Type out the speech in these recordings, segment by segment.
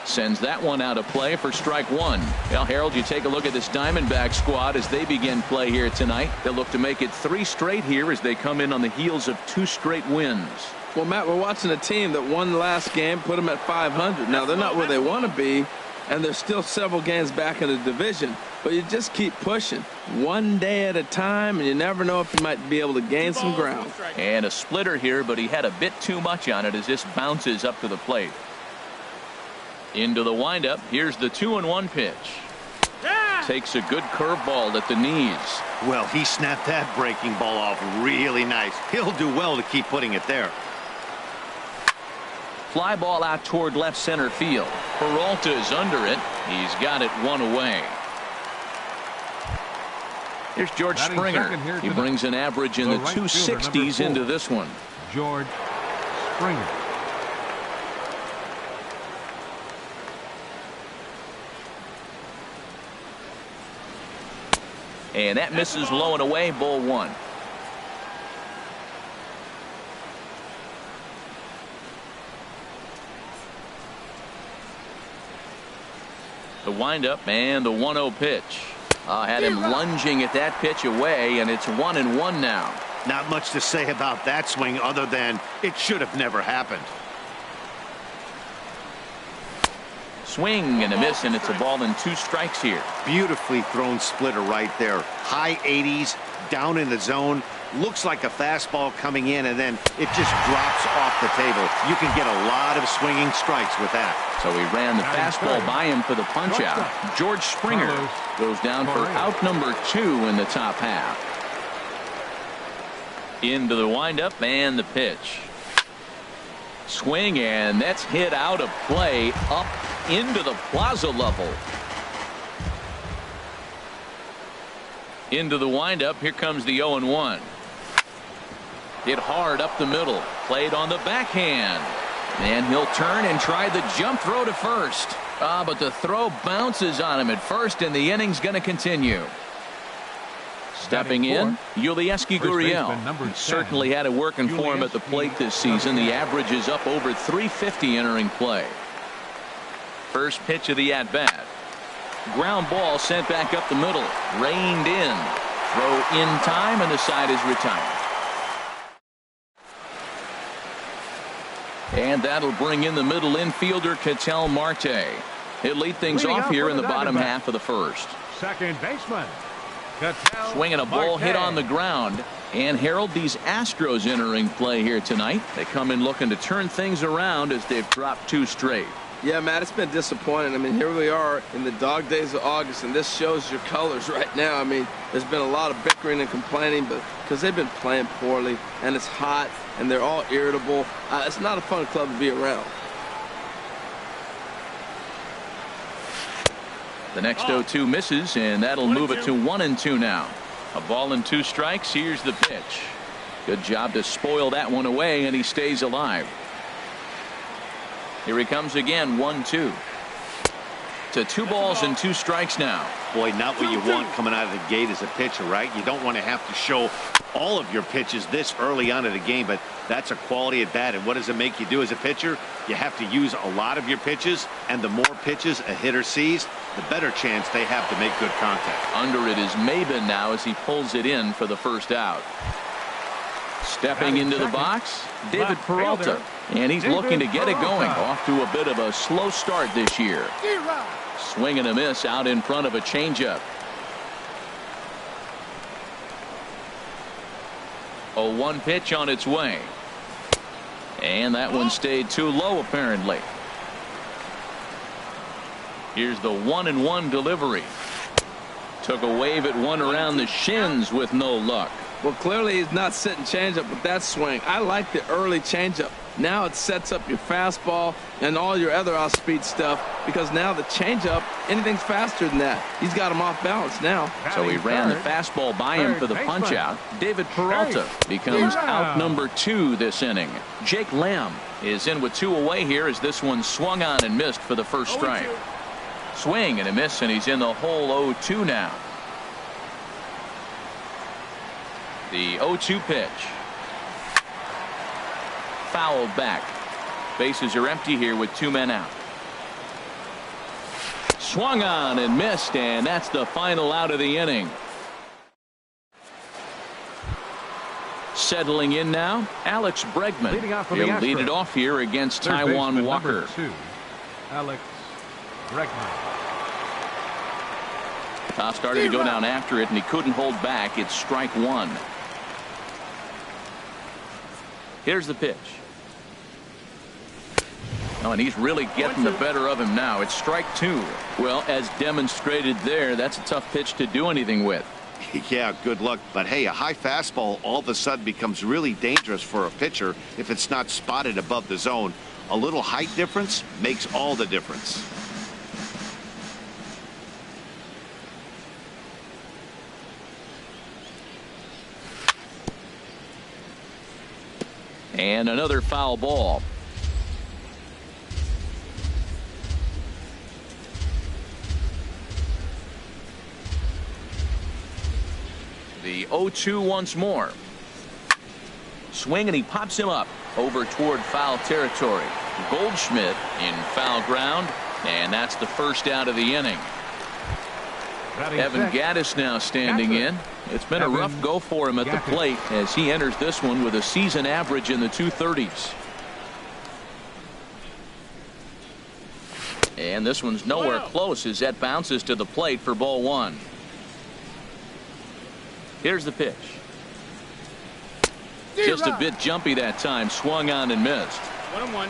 Sends that one out of play for strike one. Well, Harold, you take a look at this Diamondback squad as they begin play here tonight. They'll look to make it 3 straight here as they come in on the heels of 2 straight wins. Well, Matt, we're watching a team that won the last game, put them at 500. Now, they're not where they want to be, and they're still several games back in the division. But you just keep pushing one day at a time, and you never know if you might be able to gain some ground. And a splitter here, but he had a bit too much on it as this bounces up to the plate. Into the windup. Here's the 2-1 pitch. Takes a good curveball at the knees. Well, he snapped that breaking ball off really nice. He'll do well to keep putting it there. Fly ball out toward left center field. Peralta is under it. He's got it 1 away. Here's George Springer. He brings an average in the 260s into this one. George Springer. And that misses low and away. Ball 1. The windup and the 1-0 pitch. Had him lunging at that pitch away, and it's 1-1 now. Not much to say about that swing other than it should have never happened. Swing and a miss, and it's a ball and 2 strikes here. Beautifully thrown splitter right there. High 80s, down in the zone. Looks like a fastball coming in, and then it just drops off the table. You can get a lot of swinging strikes with that. So he ran the fastball by him for the punch out. George Springer goes down for out number 2 in the top half. Into the windup and the pitch. Swing, and that's hit out of play up into the plaza level. Into the windup. Here comes the 0-1. Hit hard up the middle. Played on the backhand. And he'll turn and try the jump throw to first. But the throw bounces on him at first, and the inning's going to continue. Stepping in, Yulieski Gurriel. He certainly had it working for him at the plate this season. The average is up over 350 entering play. First pitch of the at-bat. Ground ball sent back up the middle. Reined in. Throw in time, and the side is retired. And that'll bring in the middle infielder, Ketel Marte. He'll lead things off here in the bottom half of the first. Second baseman. Swinging a ball hit on the ground. And Harold, these Astros entering play here tonight. They come in looking to turn things around as they've dropped 2 straight. Yeah, Matt, it's been disappointing. I mean, here we are in the dog days of August, and this shows your colors right now. I mean, there's been a lot of bickering and complaining, but because they've been playing poorly, and it's hot, and they're all irritable. It's not a fun club to be around. The next 0-2 misses, and that'll move it to 1-2 now. A ball and 2 strikes. Here's the pitch. Good job to spoil that one away, and he stays alive. Here he comes again. 1-2 to 2 balls and 2 strikes now. Boy, not what you want coming out of the gate as a pitcher, right? You don't want to have to show all of your pitches this early on in the game, but that's a quality at bat. And what does it make you do as a pitcher? You have to use a lot of your pitches, and the more pitches a hitter sees, the better chance they have to make good contact. Under it is Maben now as he pulls it in for the first out. Stepping into the box, David Peralta. And he's looking to get it going. Off to a bit of a slow start this year. Swing and a miss out in front of a changeup. 0-1 pitch on its way. And that one stayed too low apparently. Here's the 1-1 delivery. Took a wave at one around the shins with no luck. Well, clearly he's not sitting changeup with that swing. I like the early changeup. Now it sets up your fastball and all your other off-speed stuff, because now the changeup, anything's faster than that. He's got him off balance now. So he ran the fastball by him for the punch out. David Peralta becomes out number 2 this inning. Jake Lamb is in with 2 away here as this one swung on and missed for the first strike. Swing and a miss, and he's in the hole. 0-2 now. The 0-2 pitch. Fouled back. Bases are empty here with 2 men out. Swung on and missed, and that's the final out of the inning. Settling in now, Alex Bregman. He'll lead it off here against Taijuan Walker. Alex Bregman. Started to go down after it, and he couldn't hold back. It's strike one. Here's the pitch. Oh, and he's really getting the better of him now. It's strike two. Well, as demonstrated there, that's a tough pitch to do anything with. Yeah, good luck. But hey, a high fastball all of a sudden becomes really dangerous for a pitcher if it's not spotted above the zone. A little height difference makes all the difference. And another foul ball. The 0-2 once more. Swing, and he pops him up over toward foul territory. Goldschmidt in foul ground, and that's the first out of the inning. Evan Gaddis now standing in. It's been a rough go for him at the plate as he enters this one with a season average in the 230s. And this one's nowhere close as that bounces to the plate for ball one. Here's the pitch. Just a bit jumpy that time. Swung on and missed. 1-1.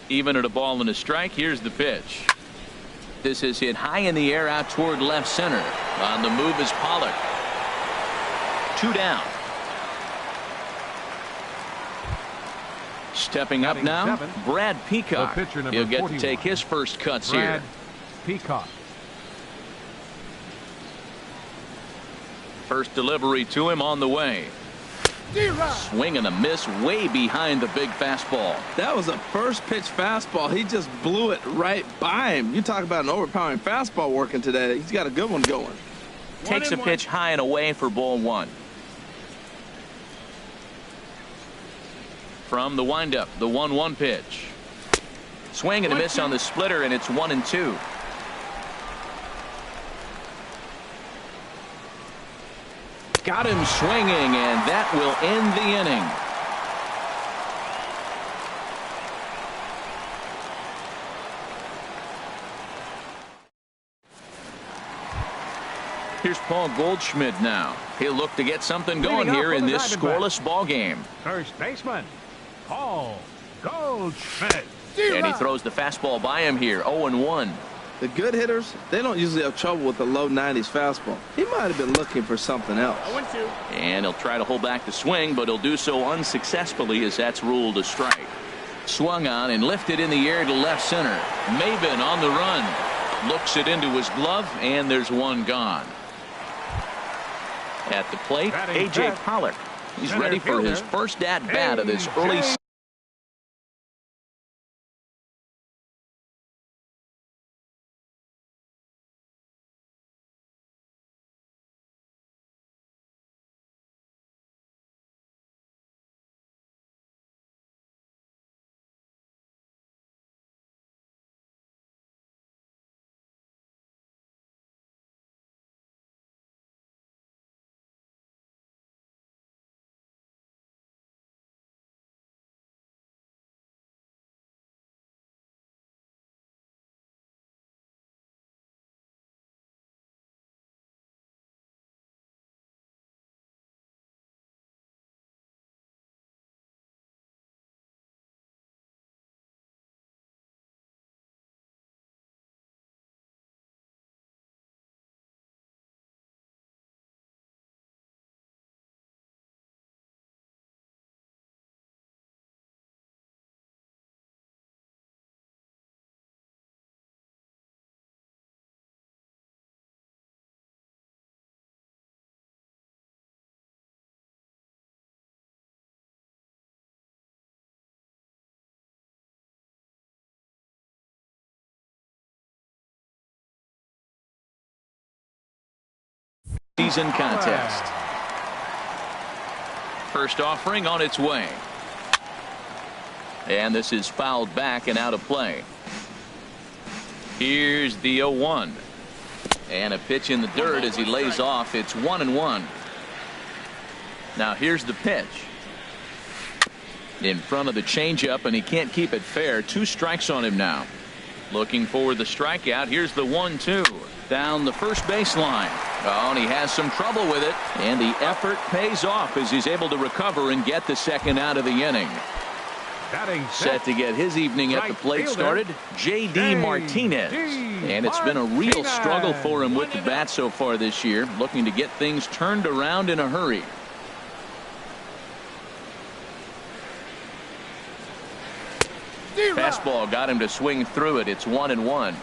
Even at a ball and a strike. Here's the pitch. This is hit high in the air out toward left center. On the move is Pollock. 2 down. Stepping up now, Brad Peacock. He'll get to take his first cuts here. Peacock. First delivery to him on the way. Swing and a miss way behind the big fastball. That was a first pitch fastball. He just blew it right by him. You talk about an overpowering fastball working today. He's got a good one going. Takes a pitch high and away for ball one. From the windup, the 1-1 pitch. Swing and a miss on the splitter, and it's 1-2. Got him swinging, and that will end the inning. Here's Paul Goldschmidt now. He'll look to get something going here in this scoreless ball game. First baseman, Paul Goldschmidt. And he throws the fastball by him here. 0-1. The good hitters, they don't usually have trouble with the low 90s fastball. He might have been looking for something else. 0-2. And he'll try to hold back the swing, but he'll do so unsuccessfully as that's ruled a strike. Swung on and lifted in the air to left center. Maven on the run. Looks it into his glove, and there's one gone. At the plate, A.J. Pollock. He's ready for his first at-bat of this early season. Season contest. First offering on its way. And this is fouled back and out of play. Here's the 0-1. And a pitch in the dirt as he lays off. It's 1-1. Now here's the pitch. In front of the changeup, and he can't keep it fair. 2 strikes on him now. Looking for the strikeout. Here's the 1-2. Down the first baseline. Oh, and he has some trouble with it. And the effort pays off as he's able to recover and get the second out of the inning. Set to get his evening at the plate started, J.D. Martinez. And it's been a real struggle for him with the bat so far this year. Looking to get things turned around in a hurry. Fastball got him to swing through it. It's 1-1.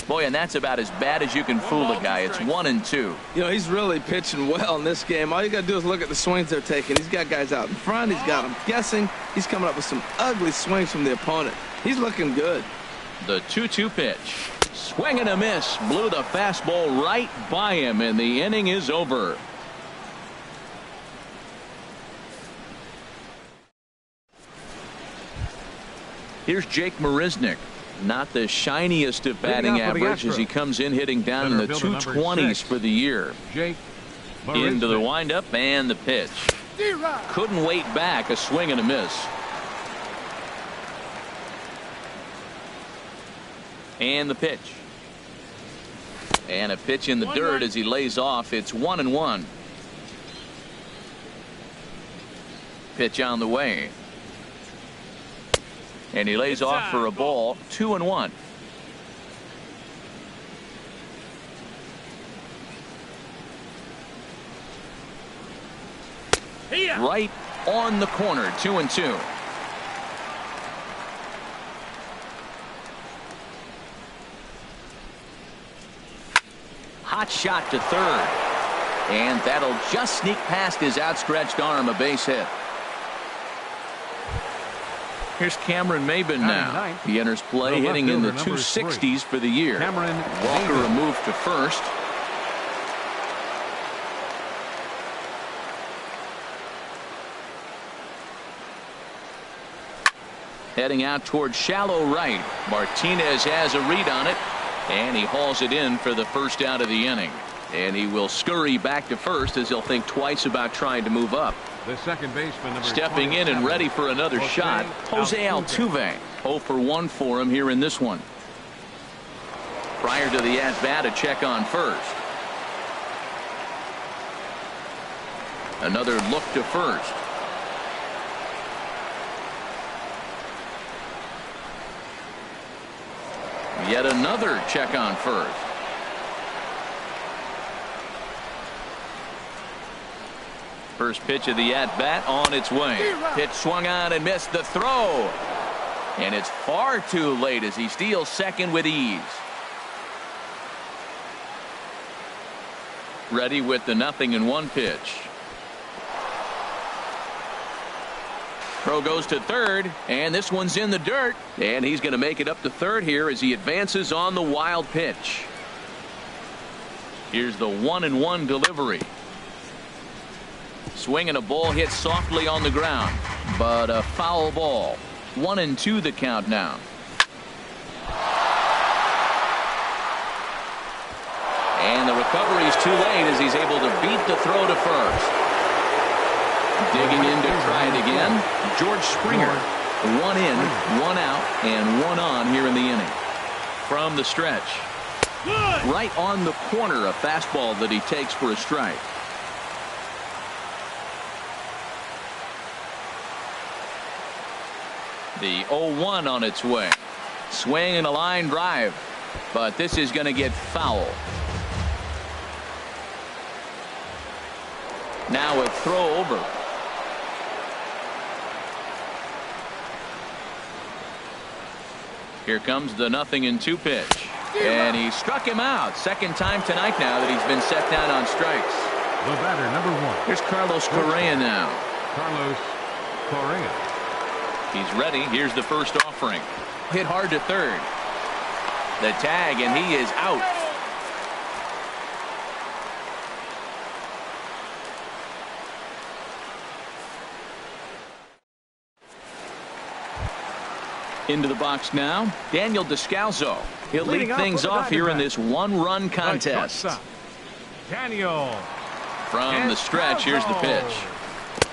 Boy, and that's about as bad as you can fool a guy. It's 1-2. You know, he's really pitching well in this game. All you got to do is look at the swings they're taking. He's got guys out in front. He's got them guessing. He's coming up with some ugly swings from the opponent. He's looking good. The 2-2 pitch. Swing and a miss. Blew the fastball right by him, and the inning is over. Here's Jake Marisnick. Not the shiniest of batting average as he comes in hitting down in the 220s for the year. Into the windup and the pitch. Couldn't wait back. A swing and a miss. And the pitch. And a pitch in the dirt as he lays off. It's 1-1. Pitch on the way. And he lays off for a ball. 2-1. Right on the corner. 2-2. Hot shot to third. And that'll just sneak past his outstretched arm. A base hit. Here's Cameron Maybin now. He enters play hitting in the 260s for the year. Walker a move to first. Heading out toward shallow right. Martinez has a read on it, and he hauls it in for the first out of the inning. And he will scurry back to first as he'll think twice about trying to move up. The second baseman, stepping in and ready for another shot, Jose Altuve. 0 for 1 for him here in this one. Prior to the at-bat, a check on first. Another look to first. Yet another check on first. First pitch of the at-bat on its way. Pitch swung on and missed the throw. And it's far too late as he steals second with ease. Ready with the 0-1 pitch. Throw goes to third, and this one's in the dirt. And he's going to make it up to third here as he advances on the wild pitch. Here's the 1-1 delivery. Swing and a ball hit softly on the ground, but a foul ball. 1-2 the count now. And the recovery's too late as he's able to beat the throw to first. Digging in to try it again, George Springer. 1 in, 1 out, and 1 on here in the inning. From the stretch. Right on the corner, a fastball that he takes for a strike. The 0-1 on its way. Swing and a line drive. But this is going to get foul. Now a throw over. Here comes the 0-2 pitch. And he struck him out. Second time tonight now that he's been set down on strikes. The batter, number 1. Here's Carlos Correa now. Carlos Correa. He's ready. Here's the first offering. Hit hard to third. The tag, and he is out. Into the box now, Daniel Descalzo. He'll lead things off here in this one-run contest. Daniel. From the stretch, here's the pitch.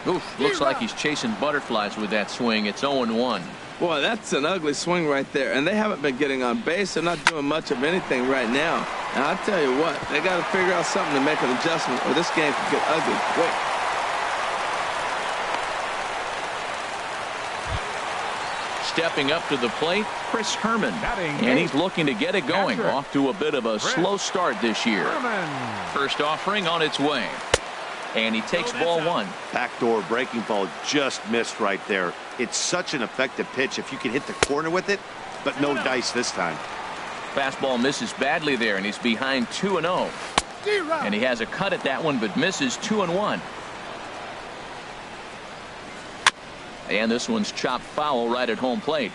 Oof, looks like he's chasing butterflies with that swing. It's 0-1. Boy, that's an ugly swing right there. And they haven't been getting on base. They're not doing much of anything right now. And I'll tell you what, they got to figure out something to make an adjustment, or this game could get ugly quick. Stepping up to the plate, Chris Herman. And he's looking to get it going. Off to a bit of a slow start this year. First offering on its way. And he takes ball 1. Backdoor breaking ball just missed right there. It's such an effective pitch if you can hit the corner with it, but no dice this time. Fastball misses badly there, and he's behind 2-0. And he has a cut at that one, but misses 2-1. And this one's chopped foul right at home plate.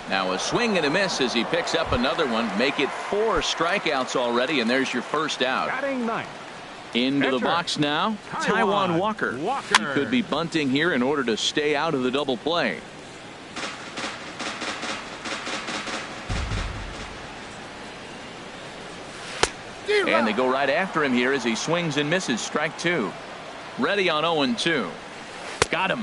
Now a swing and a miss as he picks up another one. Make it 4 strikeouts already, and there's your first out. Into the box now, Taijuan Walker. He could be bunting here in order to stay out of the double play. And they go right after him here as he swings and misses. Strike 2. Ready on 0-2. Got him.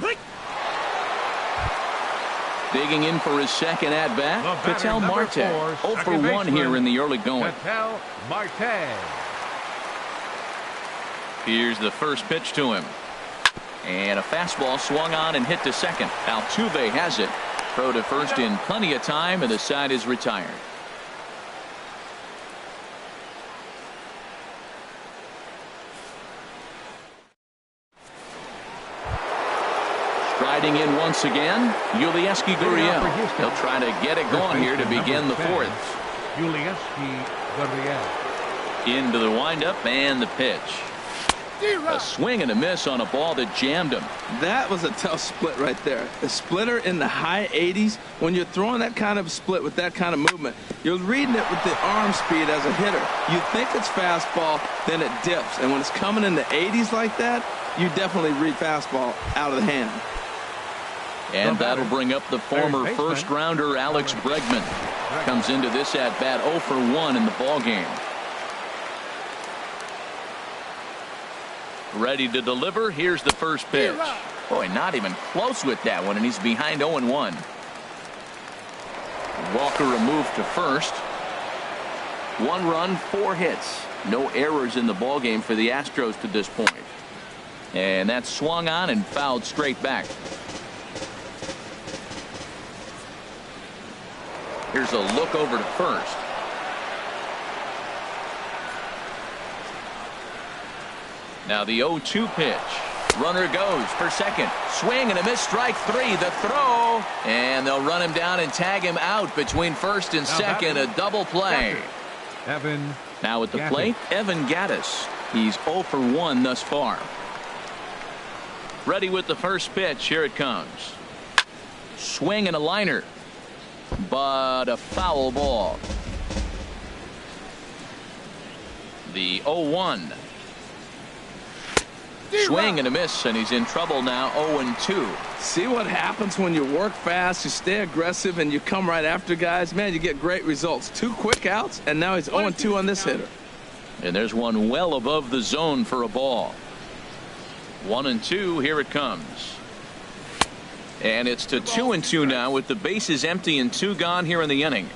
Digging in for his second at-bat, Ketel Marte. 0 for 1 here in the early going. Ketel Marte. Here's the first pitch to him. And a fastball swung on and hit to second. Altuve has it. Throw to first in plenty of time, and the side is retired. Striding in once again, Yulieski Gurriel. He'll try to get it going here to begin the 4th. Yulieski Gurriel. Into the windup and the pitch. A swing and a miss on a ball that jammed him. That was a tough split right there. A splitter in the high 80s. When you're throwing that kind of split with that kind of movement, you're reading it with the arm speed as a hitter. You think it's fastball, then it dips. And when it's coming in the 80s like that, you definitely read fastball out of the hand. And that'll bring up the former first-rounder Alex Bregman. Comes into this at-bat 0 for 1 in the ballgame. Ready to deliver. Here's the first pitch. Boy, not even close with that one, and he's behind 0-1. Walker removed to first. 1 run, 4 hits. No errors in the ballgame for the Astros to this point. And that swung on and fouled straight back. Here's a look over to first. Now the 0-2 pitch. Runner goes for second. Swing and a miss. Strike 3. The throw. And they'll run him down and tag him out between first and second. A double play. Evan. Now at the plate, Evan Gattis. He's 0 for 1 thus far. Ready with the first pitch. Here it comes. Swing and a liner. But a foul ball. The 0-1. Swing and a miss, and he's in trouble now. 0-2. See what happens when you work fast, you stay aggressive, and you come right after guys? Man, you get great results. 2 quick outs, and now he's 0-2 on this hitter. And there's one well above the zone for a ball. 1-2. Here it comes. And it's to 2-2 now with the bases empty and 2 gone here in the inning.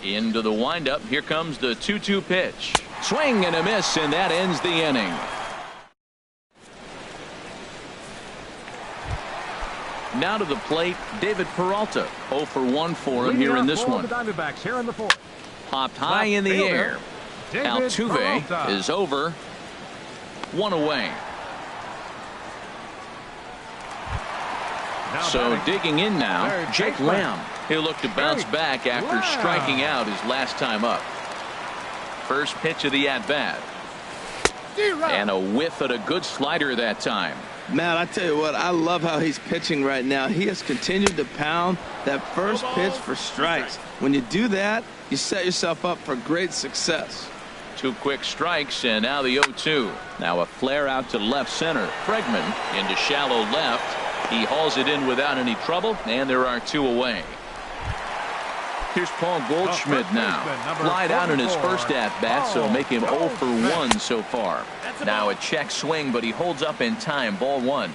Into the windup. Here comes the 2-2 pitch. Swing and a miss, and that ends the inning. Now to the plate, David Peralta. 0 for 1 for him here in this one. Diamondbacks here in the fourth. Popped high in the air. Altuve is over. 1 away. So digging in now, Jake Lamb. He'll look to bounce back after striking out his last time up. First pitch of the at-bat. And a whiff at a good slider that time. Matt, I tell you what, I love how he's pitching right now. He has continued to pound that first pitch for strikes. When you do that, you set yourself up for great success. 2 quick strikes, and now the 0-2. Now a flare out to left center. Bregman into shallow left. He hauls it in without any trouble, and there are 2 away. Here's Paul Goldschmidt now. Flied out in his first at-bat, so make him 0 for 1 so far. Now a check swing, but he holds up in time. Ball 1.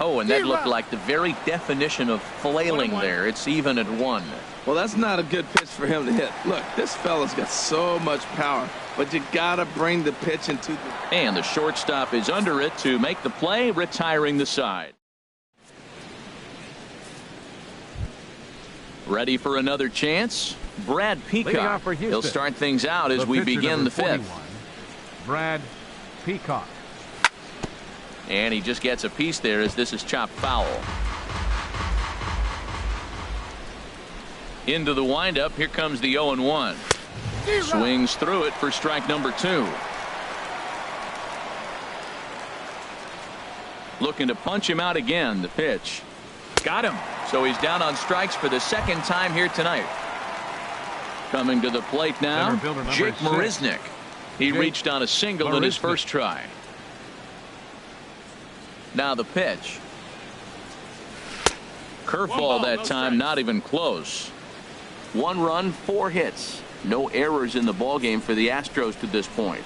Oh, and that looked like the very definition of flailing there. It's even at 1. Well, that's not a good pitch for him to hit. Look, this fella's got so much power, but you got to bring the pitch into the... And the shortstop is under it to make the play, retiring the side. Ready for another chance? Brad Peacock. He'll start things out as we begin the 5th. Brad Peacock. And he just gets a piece there as this is chopped foul. Into the windup. Here comes the 0-1. Swings through it for strike number 2. Looking to punch him out again. The pitch. Got him. So he's down on strikes for the second time here tonight. Coming to the plate now, Jake Marisnick. He reached on a single in his first try. Now the pitch. Curveball that time, not even close. 1 run, 4 hits. No errors in the ballgame for the Astros to this point.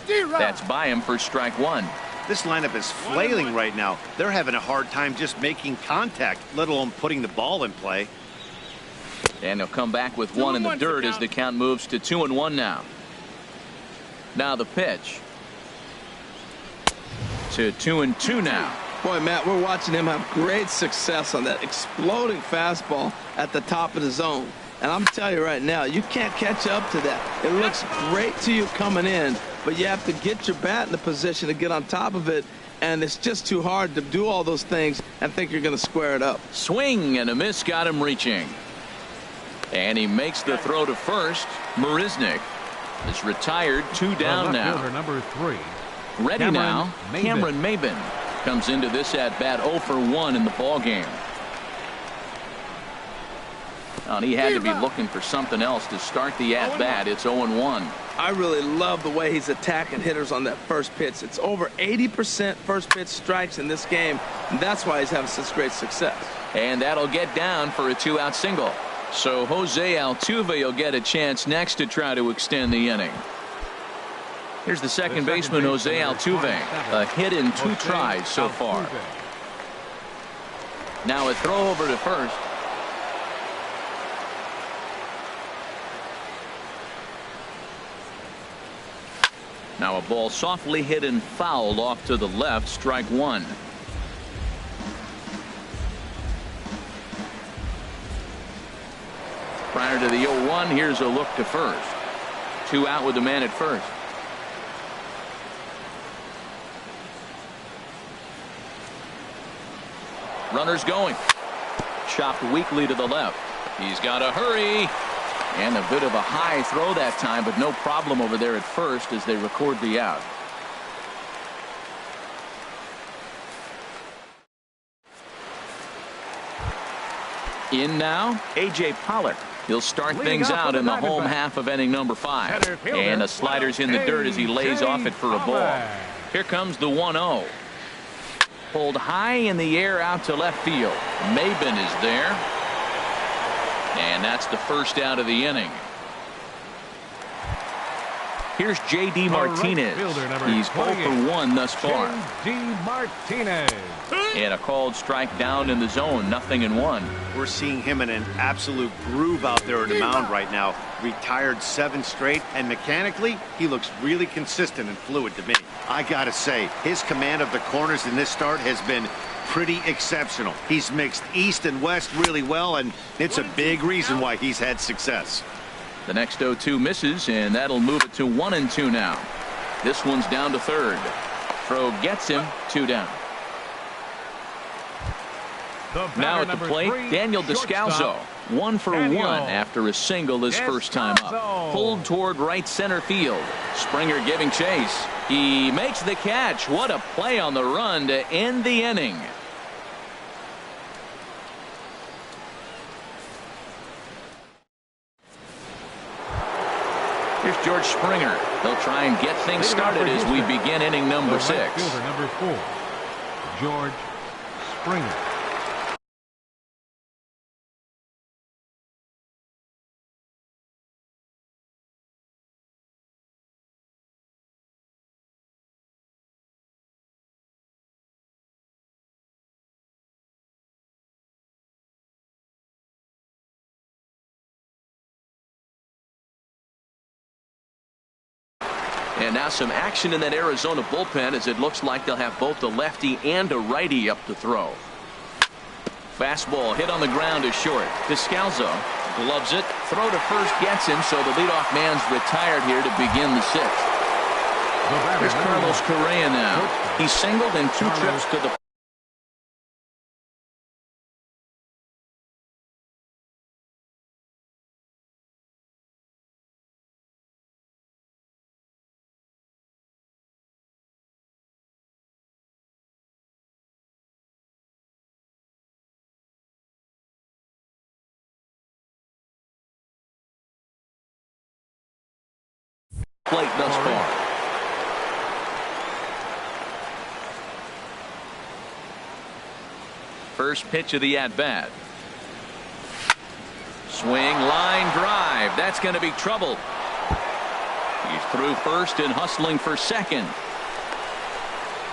That's by him for strike 1. This lineup is flailing right now. They're having a hard time just making contact, let alone putting the ball in play. And he'll come back with 1 in the dirt as the count moves to 2-1 now. Now the pitch. To 2-2 now. Boy, Matt, we're watching him have great success on that exploding fastball at the top of the zone. And I'm telling you right now, you can't catch up to that. It looks great to you coming in, but you have to get your bat in the position to get on top of it, and it's just too hard to do all those things and think you're going to square it up. Swing and a miss got him reaching. And he makes the throw to first. Marisnick is retired. 2 down now. Number 3. Ready now, Cameron Maybin comes into this at-bat 0 for 1 in the ballgame. And he had to be looking for something else to start the at-bat. It's 0-1. I really love the way he's attacking hitters on that first pitch. It's over 80% first pitch strikes in this game, and that's why he's having such great success. And that'll get down for a 2-out single. So Jose Altuve will get a chance next to try to extend the inning. Here's the second baseman, Jose Altuve. A hit in 2 tries so far. Now a throw over to first. Now a ball softly hit and fouled off to the left. Strike 1. Prior to the 0-1, here's a look to first. 2 out with the man at first. Runners going. Chopped weakly to the left. He's got to hurry. And a bit of a high throw that time, but no problem over there at first as they record the out. In now, A.J. Pollock. He'll start things out in the home half of inning number 5. And a slider's in the dirt as he lays off it for a ball. Here comes the 1-0. Pulled high in the air out to left field. Maybin is there. And that's the first out of the inning. Here's J.D. Martinez. He's 0 for 1 thus far. J.D. Martinez. And a called strike down in the zone, 0-1. We're seeing him in an absolute groove out there in the mound right now. Retired 7 straight, and mechanically, he looks really consistent and fluid to me. I gotta say, his command of the corners in this start has been pretty exceptional. He's mixed east and west really well, and it's a big reason why he's had success. The next 0-2 misses, and that'll move it to 1-2 now. This one's down to third. Throw gets him, 2 down. Now at the plate, Daniel Descalso. 1 for 1 after a single his first time up. Pulled toward right center field. Springer giving chase. He makes the catch. What a play on the run to end the inning. Here's George Springer. They'll try and get things started as we begin inning number 6. Number 4, George Springer. And now some action in that Arizona bullpen as it looks like they'll have both a lefty and a righty up to throw. Fastball hit on the ground is short. Descalso gloves it. Throw to first gets him, so the leadoff man's retired here to begin the 6th. Here's Carlos Correa now. He singled in 2 trips to the plate thus far. First pitch of the at-bat. Swing, line drive. That's going to be trouble. He's through first and hustling for second.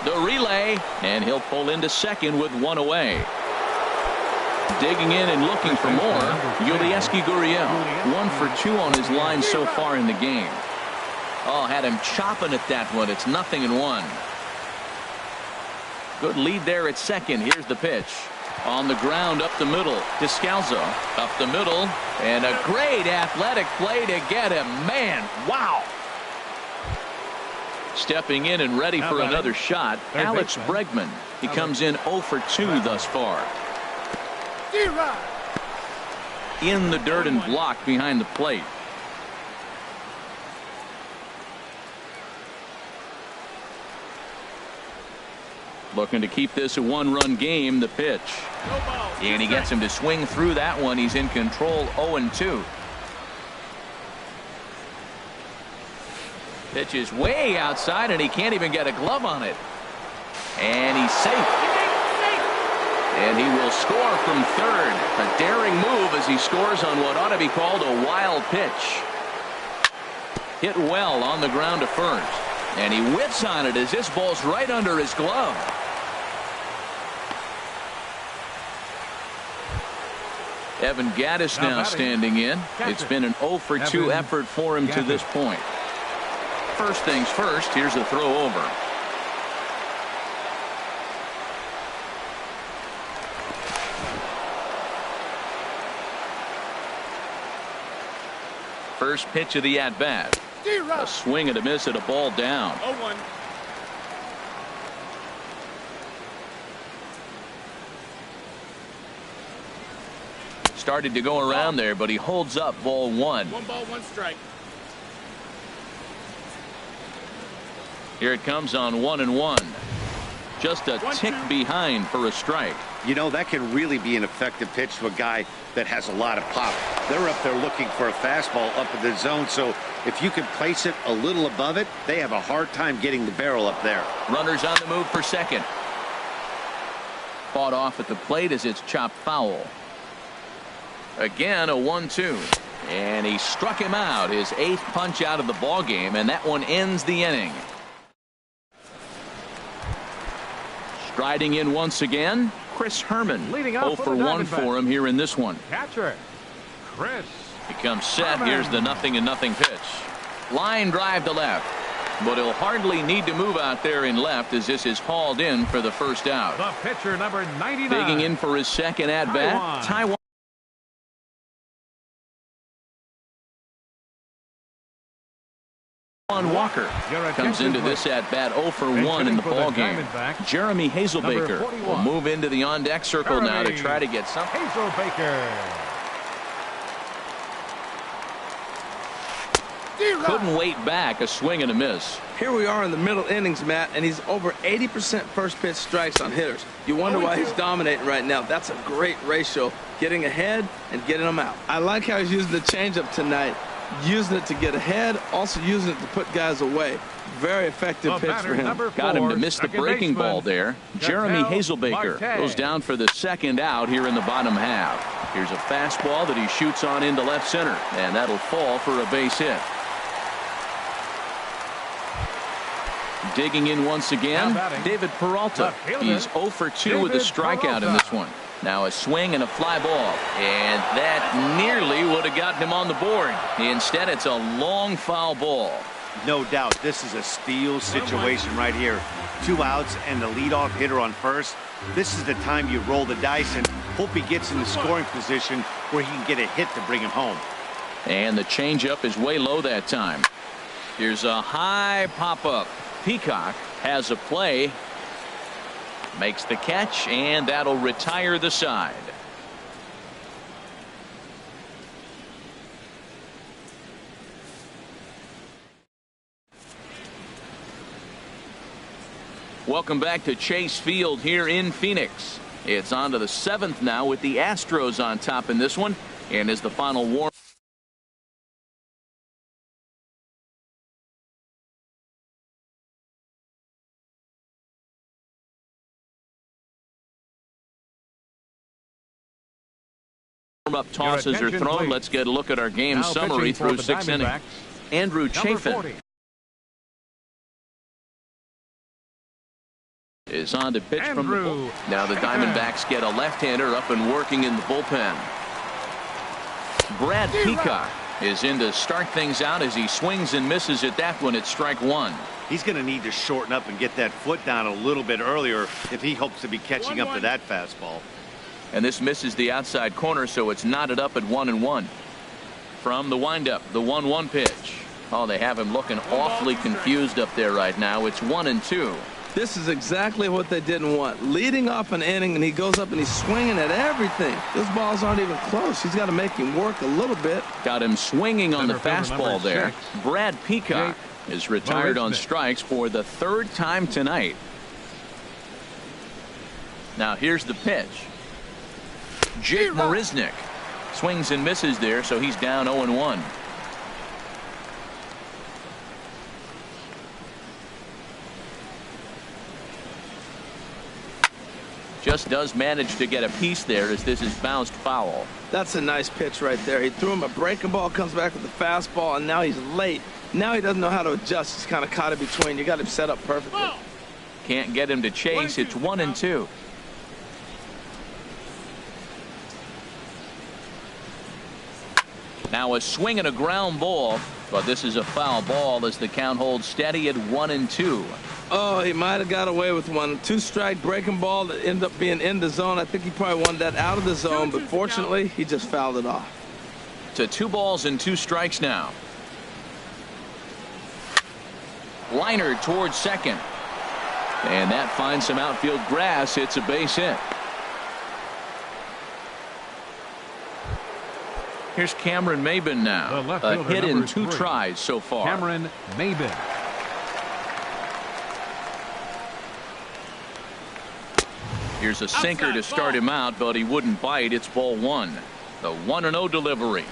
The relay, and he'll pull into second with 1 away. Digging in and looking for more, Yulieski Gurriel. 1 for 2 on his line so far in the game. Oh, had him chopping at that one. It's 0-1. Good lead there at second. Here's the pitch. On the ground up the middle. Descalso up the middle. And a great athletic play to get him. Man, wow. Stepping in and ready for another shot, Alex Bregman. He comes in 0 for 2 thus far. In the dirt and blocked behind the plate. Looking to keep this a 1-run game. The pitch. And he gets him to swing through that one. He's in control. 0-2. Pitch is way outside and he can't even get a glove on it. And he's safe. And he will score from third. A daring move as he scores on what ought to be called a wild pitch. Hit well on the ground to first. And he whips on it as this ball's right under his glove. Evan Gattis now standing in. It's been an 0 for 2 effort for him to this point. First things first, here's the throw over. First pitch of the at-bat. A swing and a miss at a ball down. 0-1. Started to go around there, but he holds up ball 1. 1 ball, 1 strike. Here it comes on 1-1. Just a tick behind for a strike. You know, that can really be an effective pitch to a guy that has a lot of pop. They're up there looking for a fastball up in the zone, so if you can place it a little above it, they have a hard time getting the barrel up there. Runners on the move for second. Fought off at the plate as it's chopped foul. Again, a 1-2. And he struck him out, his 8th punch out of the ball game, and that one ends the inning. Striding in once again, Chris Herman. Leading off 0 for 1 for him here in this one. Catcher, Chris. He comes set. Herman. Here's the 0-0 pitch. Line drive to left. But he'll hardly need to move out there in left as this is hauled in for the first out. The pitcher, number 99. Digging in for his second at-bat, Taiwan. Walker comes into this at-bat 0 for 1 in the ball game. Jeremy Hazelbaker will move into the on-deck circle now to try to get something. Hazelbaker. Couldn't wait back, a swing and a miss. Here we are in the middle innings, Matt, and he's over 80% first pitch strikes on hitters. You wonder why he's dominating right now. That's a great ratio, getting ahead and getting them out. I like how he's using the changeup tonight, using it to get ahead, also using it to put guys away. Very effective pitch for him. Got him to miss the breaking ball there. Jeremy Hazelbaker goes down for the second out here in the bottom half. Here's a fastball that he shoots on into left center, and that'll fall for a base hit. Digging in once again, David Peralta. He's 0 for 2 with a strikeout in this one. Now a swing and a fly ball, and that nearly would have gotten him on the board. Instead, it's a long foul ball. No doubt this is a steal situation right here. 2 outs and the leadoff hitter on first. This is the time you roll the dice and hope he gets in the scoring position where he can get a hit to bring him home. And the changeup is way low that time. Here's a high pop-up. Peacock has a play, makes the catch, and that'll retire the side. Welcome back to Chase Field here in Phoenix. It's on to the 7th now with the Astros on top in this one, and as the final warm. Up tosses are thrown. Please. Let's get a look at our game Now summary through 6 innings. Andrew Chafin is on to pitch from the bullpen. Now the Diamondbacks get a left-hander up and working in the bullpen. Brad Peacock is in to start things out as he swings and misses at that one at strike 1. He's going to need to shorten up and get that foot down a little bit earlier if he hopes to be catching up to that fastball. And this misses the outside corner, so it's knotted up at 1-1. From the windup, the 1-1 pitch. Oh, they have him looking awfully confused up there right now. It's 1-2. This is exactly what they didn't want. Leading off an inning, and he goes up and he's swinging at everything. Those balls aren't even close. He's got to make him work a little bit. Got him swinging on the fastball there. 6. Brad Peacock is retired on strikes for the 3rd time tonight. Now here's the pitch. Jake Marisnick swings and misses there, so he's down 0-1. Just does manage to get a piece there as this is bounced foul. That's a nice pitch right there. He threw him a breaking ball, comes back with the fastball, and now he's late. Now he doesn't know how to adjust. He's kind of caught in between. You got him set up perfectly. Can't get him to chase. It's 1-2. Now a swing and a ground ball, but this is a foul ball as the count holds steady at 1-2. Oh, he might have got away with one. 2-strike breaking ball that ended up being in the zone. I think he probably wanted that out of the zone, but fortunately, he just fouled it off. To 2 balls and 2 strikes now. Liner towards second. And that finds some outfield grass. It's a base hit. Here's Cameron Maybin now. A hit in 2 tries so far. Cameron Maybin. Here's a sinker to start him out, but he wouldn't bite. It's ball 1. The 1-0 delivery.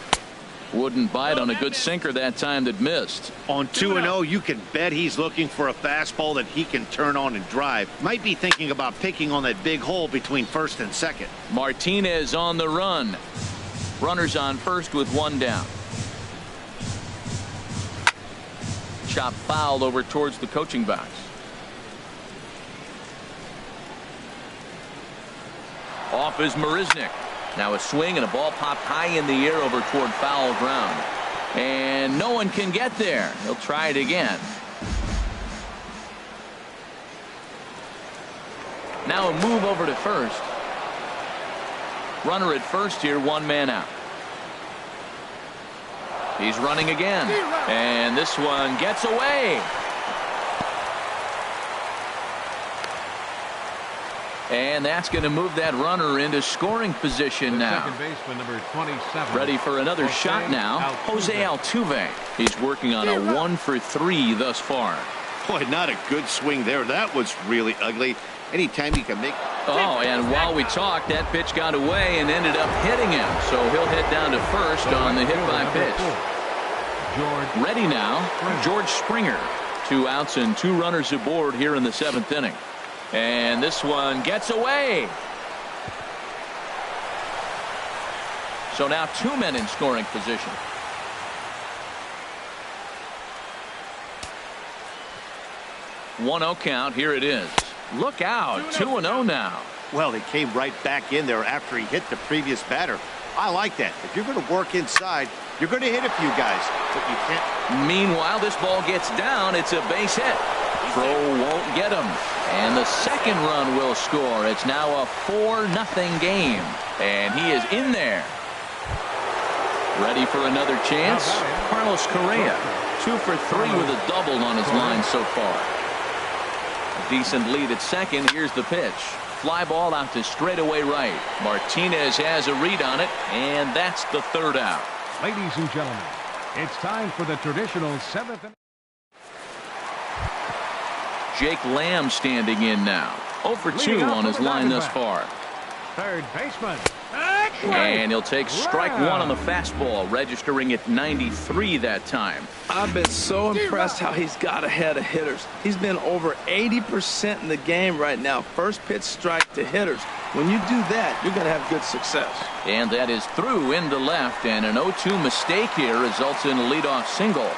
Wouldn't bite on a good sinker that time that missed. On 2-0, you can bet he's looking for a fastball that he can turn on and drive. Might be thinking about picking on that big hole between first and second. Martinez on the run. Runners on first with 1 down. chop fouled over towards the coaching box. Off is Marisnik. Now a swing and a ball popped high in the air over toward foul ground. And no one can get there. He'll try it again. Now a move over to first. Runner at first here, one man out. He's running again. And this one gets away. And that's going to move that runner into scoring position now. Second baseman, number 27. Ready for another shot now. Jose Altuve. He's working on a 1-for-3 thus far. Boy, not a good swing there. That was really ugly. Anytime you can make. Oh, and while we talked, that pitch got away and ended up hitting him. So he'll head down to first on the hit by pitch. Ready now, George Springer. 2 outs and 2 runners aboard here in the 7th inning. And this one gets away. So now 2 men in scoring position. One 0 count. Here it is. Look out. 2-0 now. Well, they came right back in there after he hit the previous batter. I like that. If you're going to work inside, you're going to hit a few guys, but you can't. Meanwhile, this ball gets down. It's a base hit. Throw won't get him. And the second run will score. It's now a 4-0 game. And he is in there. Ready for another chance. Carlos Correa. 2 for 3 with a double on his line so far. A decent lead at second. Here's the pitch. Fly ball out to straightaway right. Martinez has a read on it, and that's the 3rd out. Ladies and gentlemen, it's time for the traditional 7th inning. Jake Lamb standing in now. 0 for 2 on his line thus far. Third baseman. And he'll take strike 1 on the fastball, registering at 93 that time. I've been so impressed how he's got ahead of hitters. He's been over 80% in the game right now. First pitch strike to hitters. When you do that, you're going to have good success. And that is through into left, and an 0-2 mistake here results in a leadoff single.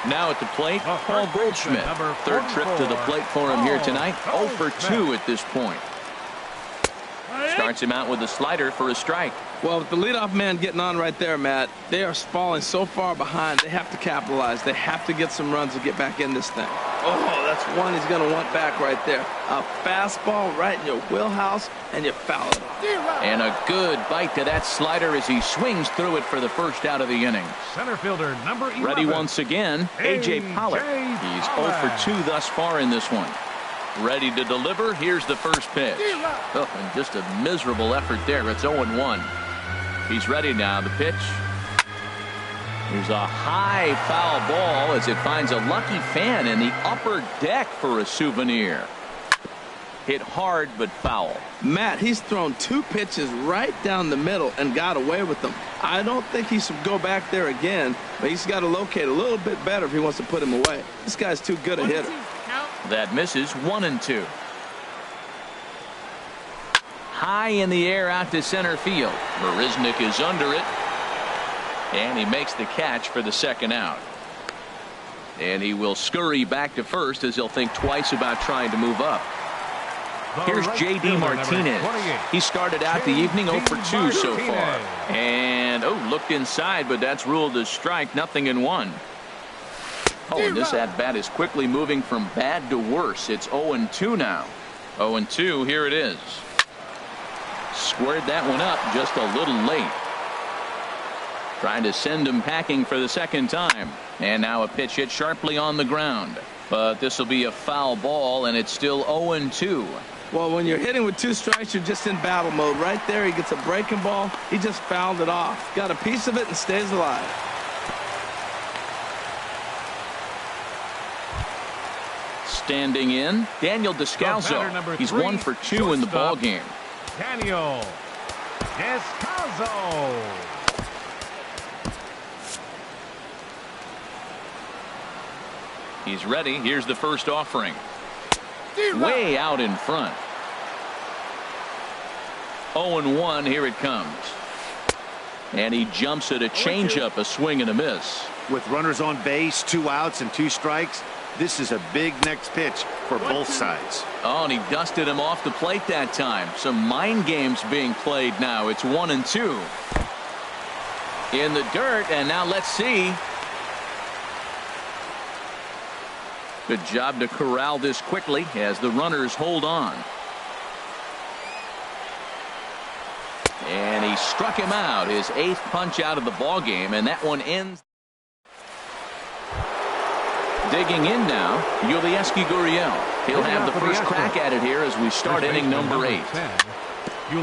Now at the plate, Paul Goldschmidt. 3rd trip to the plate for him here tonight. 0 for 2 at this point. Starts him out with a slider for a strike. Well, with the leadoff man getting on right there, Matt, they are falling so far behind. They have to capitalize. They have to get some runs to get back in this thing. Oh, that's one he's going to want back right there. A fastball right in your wheelhouse, and you foul it off. And a good bite to that slider as he swings through it for the first out of the inning. Center fielder, number 11. Ready once again, A.J. Pollock. He's 0 for 2 thus far in this one. Ready to deliver. Here's the first pitch. Oh, and just a miserable effort there. It's 0-1. He's ready now. The pitch. There's a high foul ball as it finds a lucky fan in the upper deck for a souvenir. Hit hard but foul. Matt, he's thrown 2 pitches right down the middle and got away with them. I don't think he should go back there again, but he's got to locate a little bit better if he wants to put him away. This guy's too good a hitter. That misses. 1-2. High in the air out to center field. Marisnik is under it. And he makes the catch for the 2nd out. And he will scurry back to first as he'll think twice about trying to move up. Here's J.D. Martinez. He started out the evening 0 for 2 so far. And, looked inside, but that's ruled as strike. 0-1. Oh, and this at-bat is quickly moving from bad to worse. It's 0-2 now. 0-2, here it is. Squared that one up just a little late. Trying to send him packing for the 2nd time. And now a pitch hit sharply on the ground. But this will be a foul ball, and it's still 0-2. Well, when you're hitting with 2 strikes, you're just in battle mode. Right there, he gets a breaking ball. He just fouled it off. Got a piece of it and stays alive. Standing in, Daniel Descalso. He's 1 for 2 in the ball game. Daniel Descalso. He's ready. Here's the first offering. Way out in front. 0-1. Here it comes. And he jumps at a changeup, a swing and a miss. With runners on base, 2 outs and 2 strikes, this is a big next pitch for both sides. Oh, and he dusted him off the plate that time. Some mind games being played now. It's 1-2. In the dirt, and now let's see. Good job to corral this quickly as the runners hold on. And he struck him out, his 8th punch out of the ball game, and that one ends. Digging in now, Yulieski Gurriel. He'll have the first crack at it here as we start inning number 8.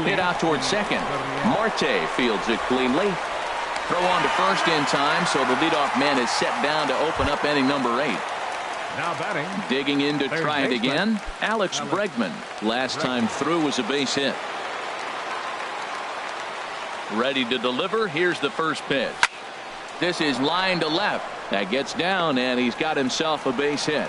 Hit out towards second. Marte fields it cleanly. Throw on to first in time, so the leadoff man is set down to open up inning number 8. Now batting. Digging in to try it again, Alex Bregman. Last time through was a base hit. Ready to deliver. Here's the first pitch. This is line to left. That gets down, and he's got himself a base hit.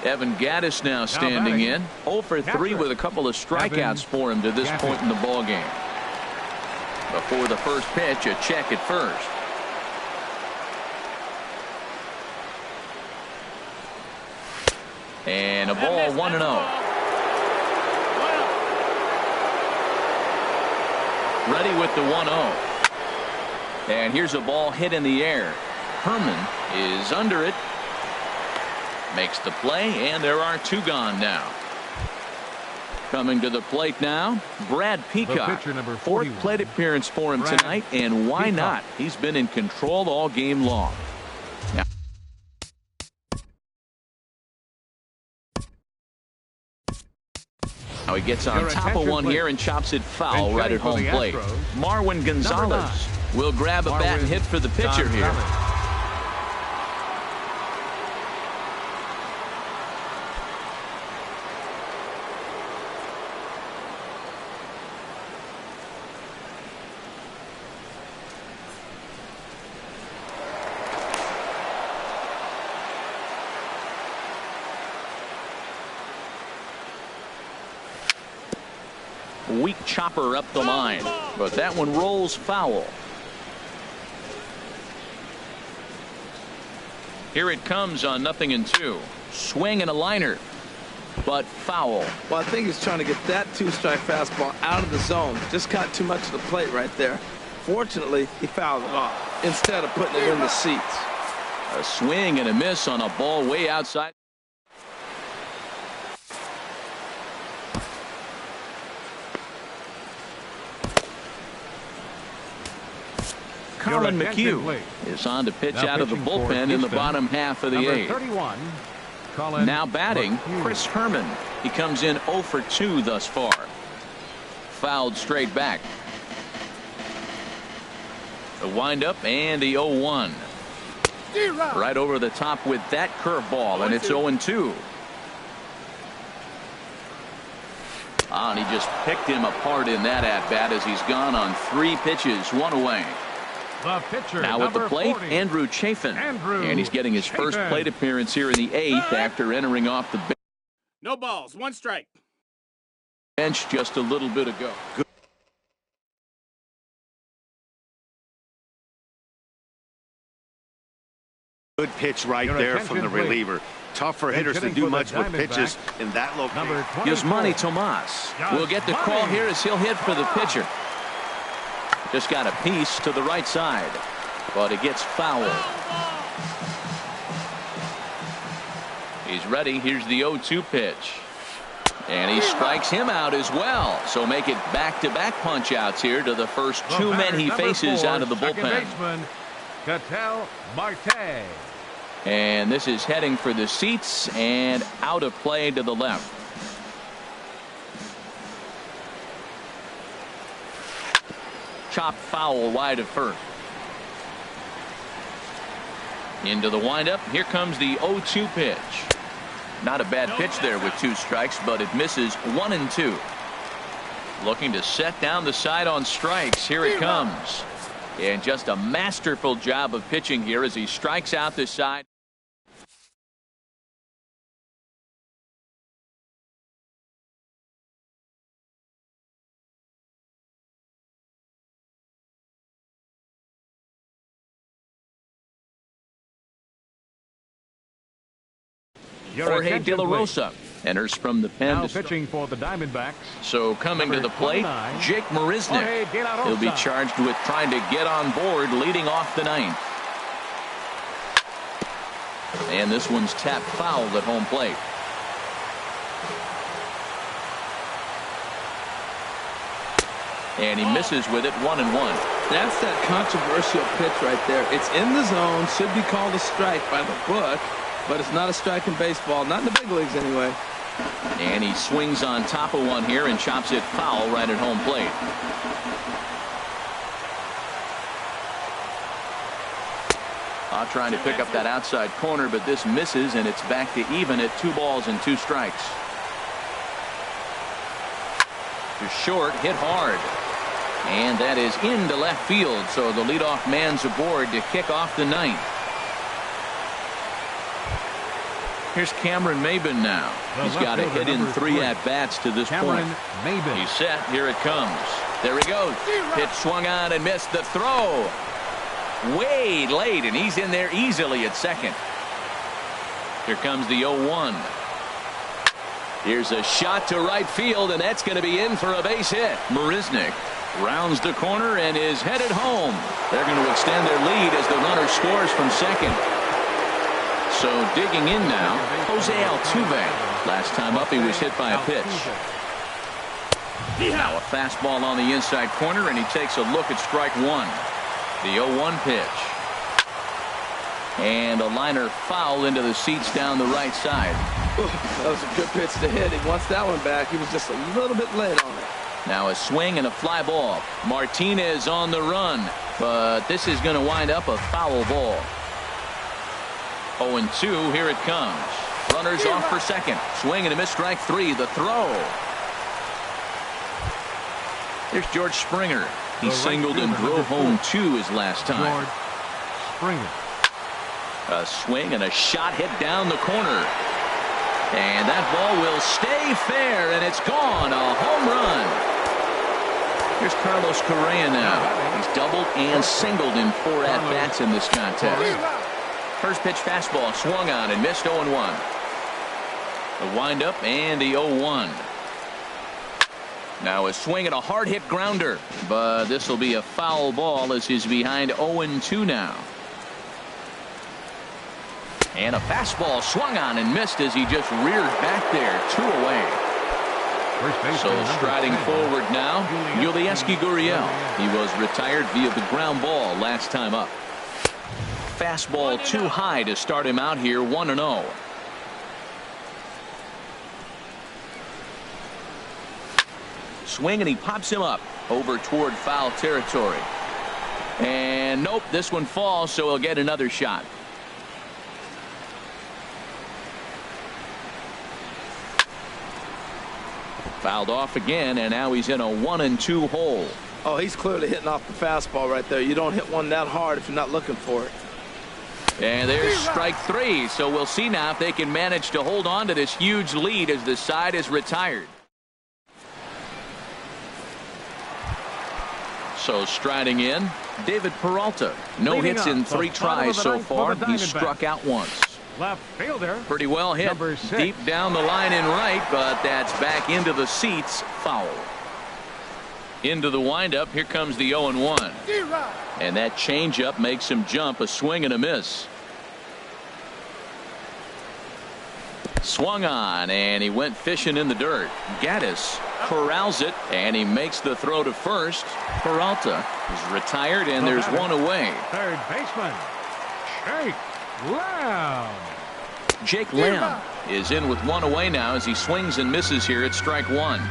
Evan Gattis now standing in. 0 for 3 with a couple of strikeouts for him to this point in the ball game. Before the first pitch, a check at first. And a ball, 1-0. Ready with the 1-0. And here's a ball hit in the air. Herman is under it. Makes the play, and there are 2 gone now. Coming to the plate now, Brad Peacock. 4th plate appearance for him tonight, and why not? He's been in control all game long. Now he gets on top of one here and chops it foul right at home plate. Marwin Gonzalez will grab a bat and hit for the pitcher here. Weak chopper up the line, but that one rolls foul. Here it comes on 0-2. Swing and a liner, but foul. Well, I think he's trying to get that 2-strike fastball out of the zone. Just caught too much of the plate right there. Fortunately, he fouled it off instead of putting it in the seats. A swing and a miss on a ball way outside. Colin McHugh is on to pitch out of the bullpen in the bottom half of the 8th. Now batting, Chris Herman. He comes in 0 for 2 thus far. Fouled straight back. The windup and the 0-1. Right over the top with that curveball, and it's 0-2. And he just picked him apart in that at-bat as he's gone on 3 pitches, 1 away. Now at the plate, Andrew Chafin. And he's getting his first plate appearance here in the 8th after entering off the bench. No balls, 1 strike. Bench just a little bit ago. Good pitch right there from the reliever. Tough for hitters to do much with pitches in that location. Yasmani Tomas will get the call here as he'll hit for the pitcher. Just got a piece to the right side, but it gets fouled. He's ready. Here's the 0-2 pitch. And he strikes him out as well. So make it back-to-back punch-outs here to the first 2 men he faces out of the bullpen. And this is heading for the seats and out of play to the left. Chopped foul wide of first. Into the windup. Here comes the 0-2 pitch. Not a bad pitch there with 2 strikes, but it misses 1-2. Looking to set down the side on strikes. Here it comes. And just a masterful job of pitching here as he strikes out the side. Jorge De La Rosa enters from the pen. Now pitching for the Diamondbacks. So coming to the plate, 29, Jake Marisnick. He'll be charged with trying to get on board leading off the ninth. And this one's tapped foul at home plate. And he misses with it, 1-1. That's that controversial pitch right there. It's in the zone, should be called a strike by the book, but it's not a strike in baseball, not in the big leagues anyway. And he swings on top of one here and chops it foul right at home plate. Trying to pick up that outside corner, but this misses, and it's back to even at 2 balls and 2 strikes. To short, hit hard. And that is into left field, so the leadoff man's aboard to kick off the ninth. Here's Cameron Maybin now. He's got a hit in 3 at-bats to this point. He's set. Here it comes. There he goes. Pitch swung on and missed the throw. Way late, and he's in there easily at second. Here comes the 0-1. Here's a shot to right field, and that's going to be in for a base hit. Marisnick rounds the corner and is headed home. They're going to extend their lead as the runner scores from second. So digging in now, Jose Altuve. Last time up, he was hit by a pitch. Now a fastball on the inside corner, and he takes a look at strike one. The 0-1 pitch. And a liner foul into the seats down the right side. Ooh, that was a good pitch to hit. He wants that one back. He was just a little bit late on it. Now a swing and a fly ball. Martinez on the run, but this is going to wind up a foul ball. 0-2, here it comes. Runners off for second. Swing and a miss, strike 3. The throw. Here's George Springer. He singled and drove home 2 his last time. George Springer. A swing and a shot hit down the corner. And that ball will stay fair, and it's gone. A home run. Here's Carlos Correa now. He's doubled and singled in 4 at-bats in this contest. First pitch fastball swung on and missed 0-1. The windup and the 0-1. Now a swing and a hard hit grounder, but this will be a foul ball as he's behind 0-2 now. And a fastball swung on and missed as he just reared back there. 2 away. So striding forward now, Yulieski Gurriel. He was retired via the ground ball last time up. Fastball too high to start him out here, 1-0. Swing and he pops him up over toward foul territory. And nope, this one falls, so he'll get another shot. Fouled off again, and now he's in a 1-2 hole. Oh, he's clearly hitting off the fastball right there. You don't hit one that hard if you're not looking for it. And there's strike 3, so we'll see now if they can manage to hold on to this huge lead as the side is retired. So striding in, David Peralta. No hits in 3 tries so far. He's struck out once. Left fielder. Pretty well hit. Deep down the line in right, but that's back into the seats. Foul. Into the windup. Here comes the 0-1. And that changeup makes him jump. A swing and a miss. Swung on, and he went fishing in the dirt. Gaddis corrals it, and he makes the throw to first. Peralta is retired, and there's one away. Third baseman, Jake Lamb. Jake Lamb is in with one away now as he swings and misses here at strike 1.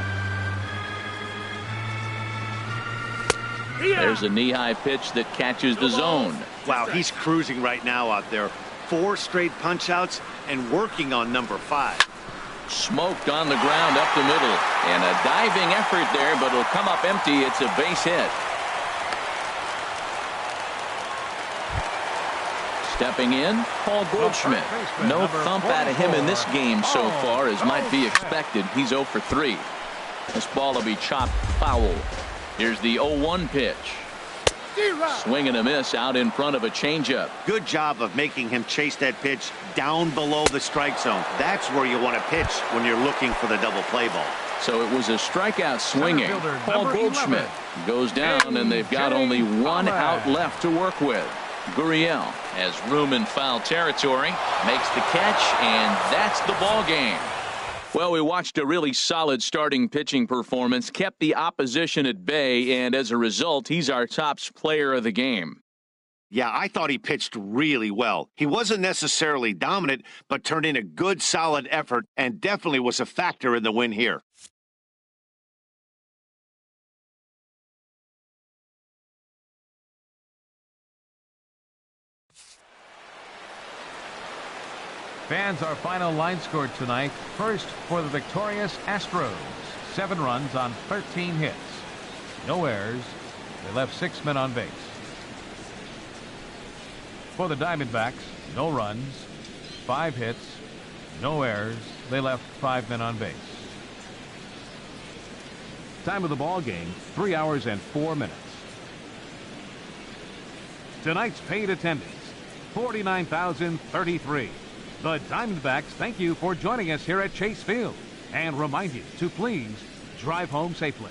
There's a knee-high pitch that catches the zone. Wow, he's cruising right now out there. 4 straight punch-outs and working on number 5. Smoked on the ground up the middle. And a diving effort there, but it'll come up empty. It's a base hit. Stepping in, Paul Goldschmidt. No thump out of him in this game so far, as might be expected. He's 0 for 3. This ball will be chopped foul. Here's the 0-1 pitch. Swing and a miss out in front of a changeup. Good job of making him chase that pitch down below the strike zone. That's where you want to pitch when you're looking for the double play ball. So it was a strikeout swinging. Paul Goldschmidt goes down, and they've got only one out left to work with. Gurriel has room in foul territory, makes the catch, and that's the ball game. Well, we watched a really solid starting pitching performance, kept the opposition at bay, and as a result, he's our top player of the game. Yeah, I thought he pitched really well. He wasn't necessarily dominant, but turned in a good, solid effort and definitely was a factor in the win here. Fans, our final line score tonight. First for the victorious Astros. 7 runs on 13 hits. No errors. They left 6 men on base. For the Diamondbacks, no runs, 5 hits, no errors. They left 5 men on base. Time of the ball game, 3 hours and 4 minutes. Tonight's paid attendance, 49,033. The Diamondbacks thank you for joining us here at Chase Field and remind you to please drive home safely.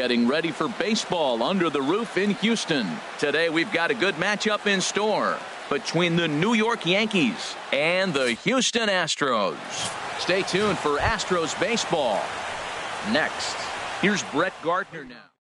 getting ready for baseball under the roof in Houston. Today we've got a good matchup in store between the New York Yankees and the Houston Astros. Stay tuned for Astros baseball. Next, here's Brett Gardner now.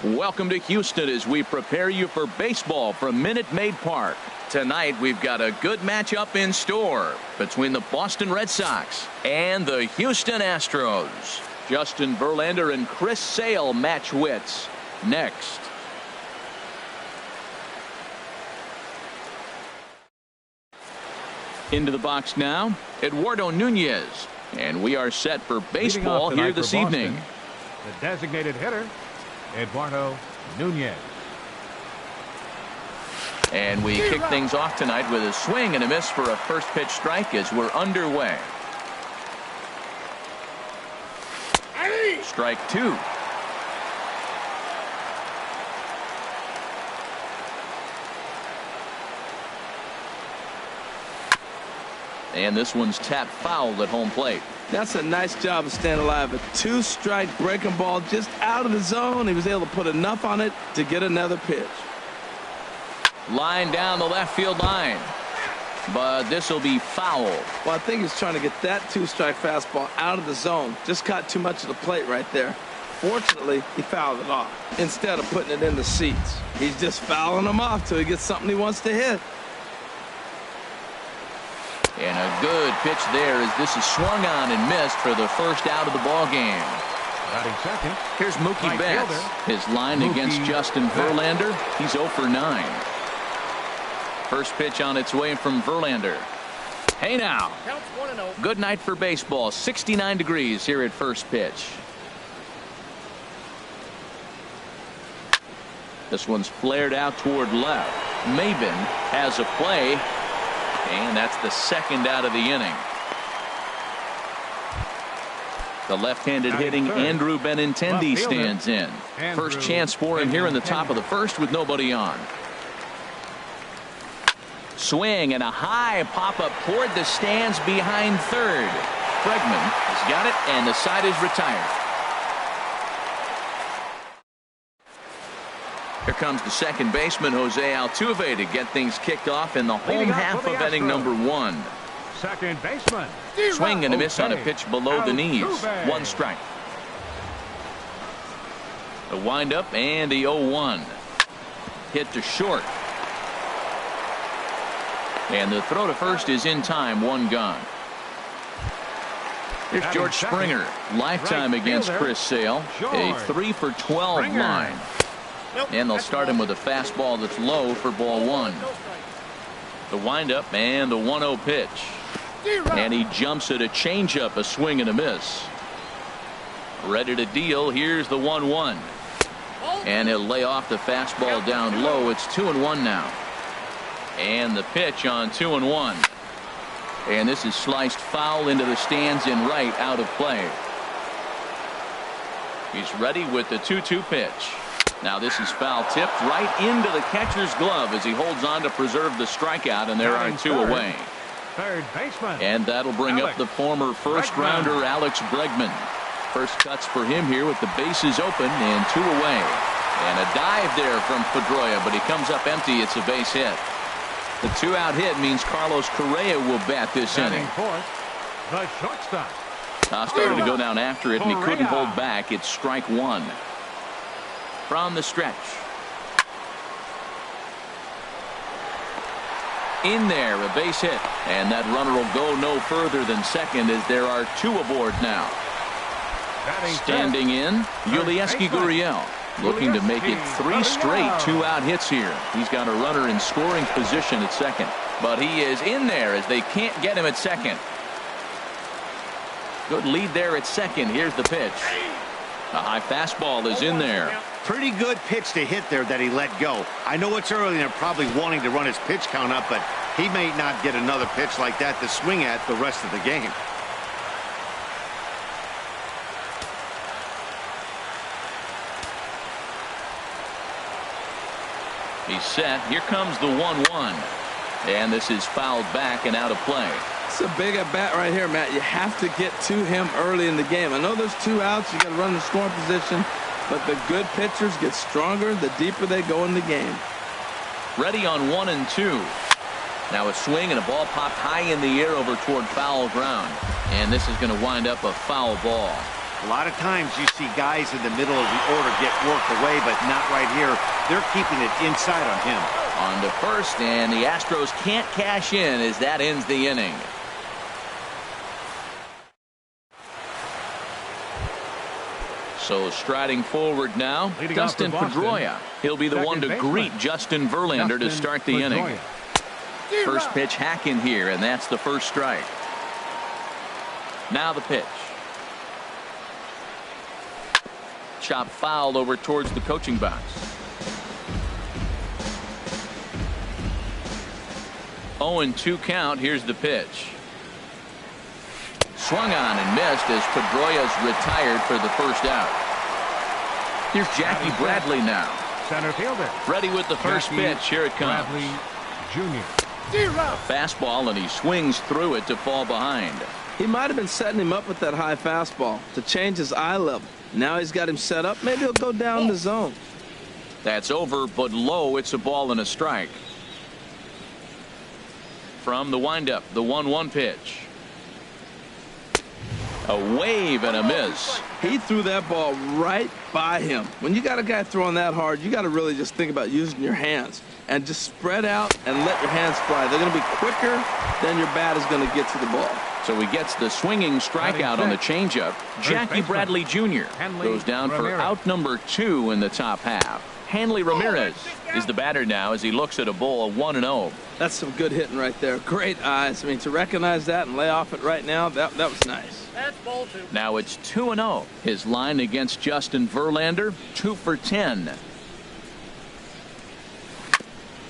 Welcome to Houston as we prepare you for baseball from Minute Maid Park. Tonight we've got a good matchup in store between the Boston Red Sox and the Houston Astros. Justin Verlander and Chris Sale match wits next. Into the box now, Eduardo Nunez. And we are set for baseball here this evening. The designated hitter, Eduardo Nunez. And we kick things off tonight with a swing and a miss for a first pitch strike as we're underway. Strike two. And this one's tapped foul at home plate. That's a nice job of staying alive. A two-strike breaking ball just out of the zone. He was able to put enough on it to get another pitch. Line down the left field line. But this will be foul. Well, I think he's trying to get that two-strike fastball out of the zone. Just caught too much of the plate right there. Fortunately, he fouled it off instead of putting it in the seats. He's just fouling them off till he gets something he wants to hit. And a good pitch there as this is swung on and missed for the first out of the ball game. Batting second. Here's Mookie Betts. His line against Justin Verlander. He's 0 for 9. First pitch on its way from Verlander. Hey now. Good night for baseball. 69 degrees here at first pitch. This one's flared out toward left. Maben has a play. And that's the second out of the inning. The left-handed hitting Andrew Benintendi stands in. First chance for him here in the top of the first with nobody on. Swing and a high pop-up toward the stands behind third. Bregman has got it, and the side is retired. Here comes the second baseman, Jose Altuve, to get things kicked off in the home half of inning number 1. Second baseman. Swing and a miss on a pitch below the knees. 1 strike. The windup and the 0-1. Hit to short. And the throw to first is in time. 1 gone. Here's George Springer. Lifetime against Chris Sale. A 3 for 12 line. And they'll start him with a fastball that's low for ball 1. The windup and the 1-0 pitch. And he jumps at a changeup, a swing and a miss. Ready to deal. Here's the 1-1. And he'll lay off the fastball down low. It's 2-1 now. And the pitch on 2-1. And this is sliced foul into the stands in right, out of play. He's ready with the 2-2 pitch. Now this is foul tipped right into the catcher's glove as he holds on to preserve the strikeout, and there are 2 away. Third baseman. And that'll bring up the former first-rounder Alex Bregman. First cuts for him here with the bases open and 2 away. And a dive there from Pedroia, but he comes up empty. It's a base hit. The 2-out hit means Carlos Correa will bat this inning. Fourth, the shortstop. Started to go down after it, and he couldn't hold back. It's strike 1. From the stretch. In there, a base hit. And that runner will go no further than second as there are 2 aboard now. Standing in, Yulieski Gurriel. Looking to make it 3 straight 2-out hits here. He's got a runner in scoring position at second. But he is in there as they can't get him at second. Good lead there at second. Here's the pitch. A high fastball is in there. Pretty good pitch to hit there that he let go. I know it's early and they're probably wanting to run his pitch count up, but he may not get another pitch like that to swing at the rest of the game. He's set. Here comes the 1-1. And this is fouled back and out of play. It's a big at bat right here, Matt. You have to get to him early in the game. I know there's 2 outs. You got to run the scoring position. But the good pitchers get stronger the deeper they go in the game. Ready on 1 and 2. Now a swing and a ball popped high in the air over toward foul ground. And this is going to wind up a foul ball. A lot of times you see guys in the middle of the order get worked away, but not right here. They're keeping it inside on him. On to first, and the Astros can't cash in as that ends the inning. So striding forward now, Leading Dustin off for Pedroia. He'll be the second one to baseman, greet Justin Verlander to start the inning. First pitch hack in here, and that's the first strike. Now the pitch. Chop foul over towards the coaching box. 0-2 count. Here's the pitch. Swung on and missed as Pedroia's retired for the first out. Here's Jackie Bradley now. Center fielder. Ready with the first pitch. Here it comes. Bradley Jr. A fastball, and he swings through it to fall behind. He might have been setting him up with that high fastball to change his eye level. Now he's got him set up. Maybe he'll go down the zone. That's over, but low. It's a ball and a strike. From the windup, the 1-1 pitch. A wave and a miss. He threw that ball right by him. When you got a guy throwing that hard, you got to really just think about using your hands and just spread out and let your hands fly. They're going to be quicker than your bat is going to get to the ball. So he gets the swinging strikeout on the changeup. Jackie Bradley Jr. goes down for out number 2 in the top half. Hanley Ramirez is the batter now as he looks at a ball of 1-0. That's some good hitting right there. Great eyes. I mean, to recognize that and lay off it right now, that was nice. That's ball 2. Now it's 2-0. His line against Justin Verlander, 2 for 10.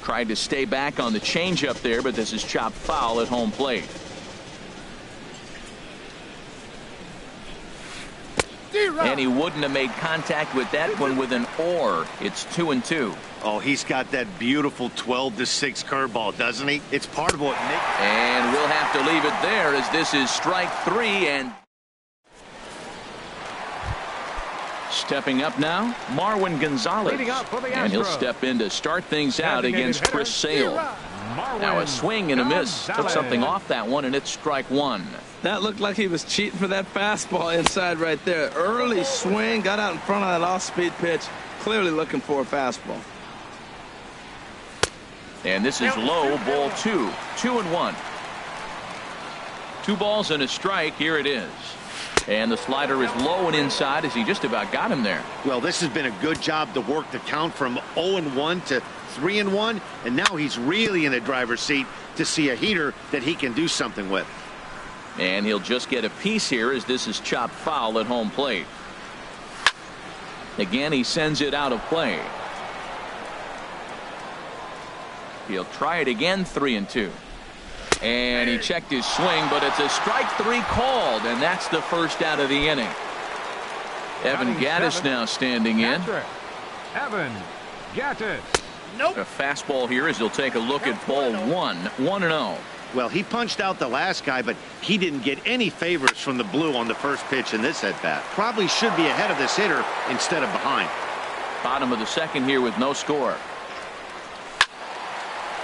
Tried to stay back on the changeup there, but this is chopped foul at home plate. And he wouldn't have made contact with that one with an or. It's 2-2. Oh, he's got that beautiful 12-6 curveball, doesn't he? It's part of what Nick. And we'll have to leave it there as this is strike 3. And stepping up now, Marwin Gonzalez. And he'll step in to start things out against Chris Sale. Now a swing and a miss. Took something off that one, and it's strike 1. That looked like he was cheating for that fastball inside right there. Early swing, got out in front of that off-speed pitch. Clearly looking for a fastball. And this is low, ball 2. 2-1. 2 balls and a strike. Here it is. And the slider is low and inside as he just about got him there. Well, this has been a good job to work the count from 0-1 to 3-1. And now he's really in the driver's seat to see a heater that he can do something with. And he'll just get a piece here as this is chopped foul at home plate. Again, he sends it out of play. He'll try it again, 3-2. And he checked his swing, but it's a strike 3 called, and that's the first out of the inning. Evan Gattis now standing in. Evan Gattis. Nope. A fastball here as he'll take a look at ball 1. 1-0. Well, he punched out the last guy, but he didn't get any favors from the blue on the first pitch in this at-bat. Probably should be ahead of this hitter instead of behind. Bottom of the second here with no score.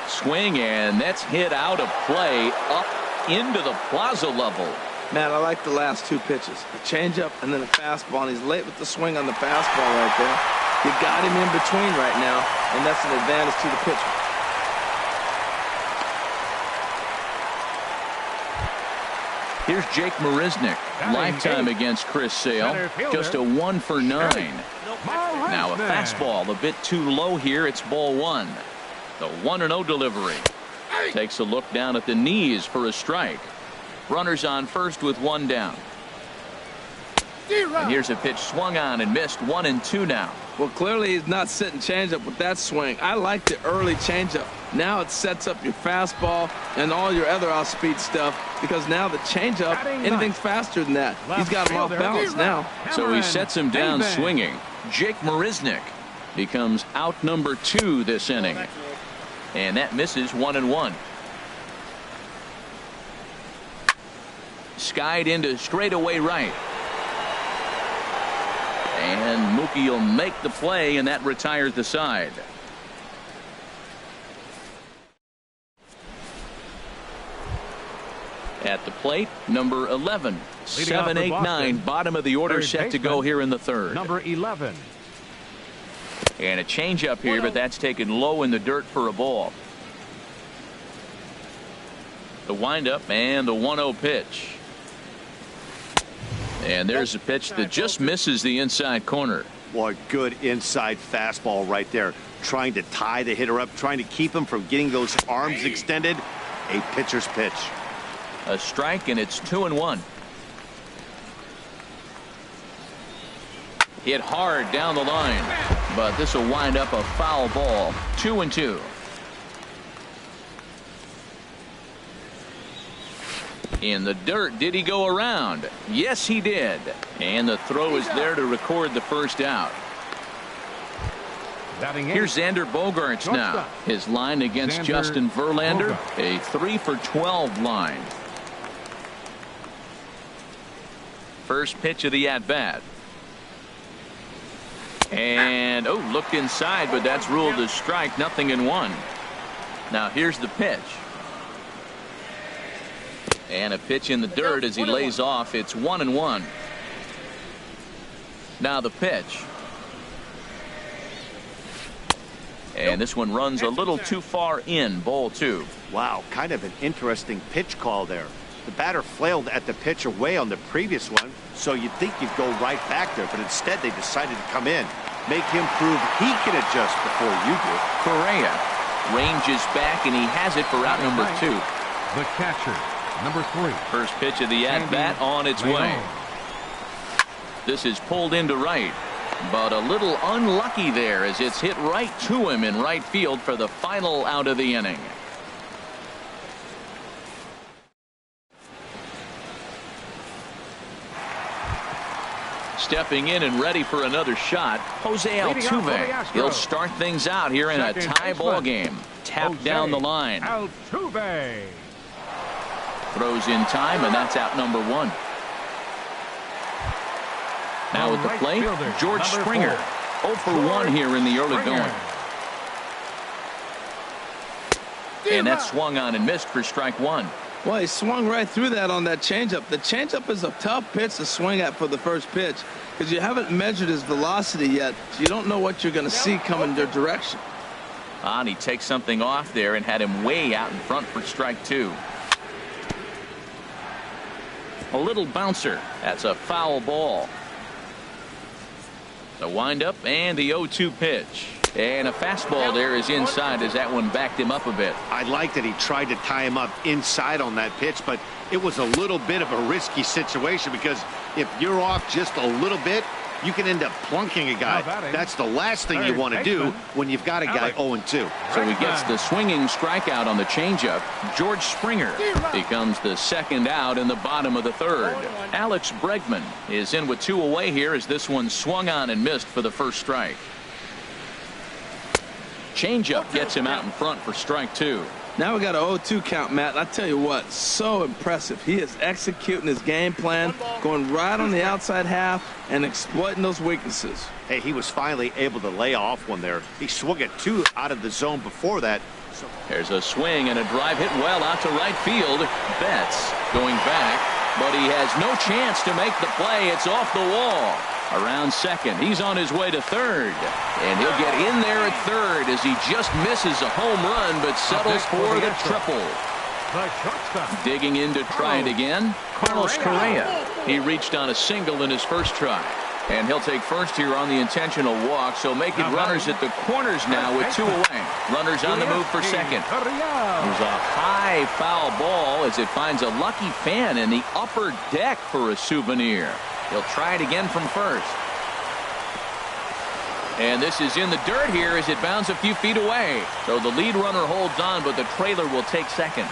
Swing, and that's hit out of play up into the plaza level. Man, I like the last 2 pitches. A changeup and then a fastball, and he's late with the swing on the fastball right there. You got him in between right now, and that's an advantage to the pitcher. Here's Jake Marisnick, lifetime against Chris Sale, just a 1 for 9. Now a fastball, a bit too low here. It's ball 1. The 1-0 delivery. Takes a look down at the knees for a strike. Runners on first with 1 down. And here's a pitch swung on and missed. 1-2 now. Well, clearly he's not sitting changeup with that swing. I like the early changeup. Now it sets up your fastball and all your other off-speed stuff, because now the changeup, anything's faster than that. He's got him off balance now. So he sets him down swinging. Jake Marisnick becomes out number 2 this inning. And that misses. 1-1. Skied into straightaway right. And Mookie will make the play, and that retires the side. At the plate, number 11, 7-8-9, bottom of the order, set to go here in the third. Number 11. And a changeup here, but that's taken low in the dirt for a ball. The windup and the 1-0 pitch. And there's a pitch that just misses the inside corner. Boy, good inside fastball right there. Trying to tie the hitter up, trying to keep him from getting those arms extended. A pitcher's pitch. A strike, and it's 2-1. Hit hard down the line, but this will wind up a foul ball. 2-2. In the dirt, did he go around? Yes, he did. And the throw is there to record the first out. Here's Xander Bogaerts now. His line against Justin Verlander, a 3-for-12 line. First pitch of the at-bat. And, looked inside, but that's ruled a strike, 0-1. Now here's the pitch. And a pitch in the dirt as he lays off. It's 1-1. Now the pitch. And this one runs a little too far in, ball 2. Wow, kind of an interesting pitch call there. The batter flailed at the pitch away on the previous one, so you'd think you'd go right back there, but instead they decided to come in. Make him prove he can adjust before you do. Correa ranges back, and he has it for out number 2. The catcher, number 3. First pitch of the at-bat on its way. This is pulled into right, but a little unlucky there as it's hit right to him in right field for the final out of the inning. Stepping in and ready for another shot, Jose Altuve. He'll start things out here in a tie ball game. Tapped down the line. Altuve throws in time, and that's out number 1. Now at the plate, George Springer. 0-for-1 here in the early going. And that swung on and missed for strike 1. Well, he swung right through that on that changeup. The changeup is a tough pitch to swing at for the first pitch because you haven't measured his velocity yet, so you don't know what you're going to see coming their direction. And he takes something off there and had him way out in front for strike 2. A little bouncer. That's a foul ball. The windup and the 0-2 pitch. And a fastball there is inside as that one backed him up a bit. I like that he tried to tie him up inside on that pitch, but it was a little bit of a risky situation because if you're off just a little bit, you can end up plunking a guy. That's the last thing you want to do when you've got a guy 0-2. So he gets the swinging strikeout on the changeup. George Springer becomes the second out in the bottom of the third. Alex Bregman is in with 2 away here as this one swung on and missed for the first strike. Changeup gets him out in front for strike 2. Now we got an 0-2 count, Matt. And I tell you what, so impressive. He is executing his game plan, going right on the outside half and exploiting those weaknesses. Hey, he was finally able to lay off one there. He swung at 2 out of the zone before that. There's a swing and a drive hit well out to right field. Betts going back, but he has no chance to make the play. It's off the wall. Around second, he's on his way to third, and he'll get in there at third as he just misses a home run but settles for the triple. Digging in to try it again, Carlos Correa. He reached on a single in his first try, and he'll take first here on the intentional walk, so making runners at the corners now with 2 away. Runners on the move for second. There's a high foul ball as it finds a lucky fan in the upper deck for a souvenir. He'll try it again from first. And this is in the dirt here as it bounds a few feet away. So the lead runner holds on, but the trailer will take second.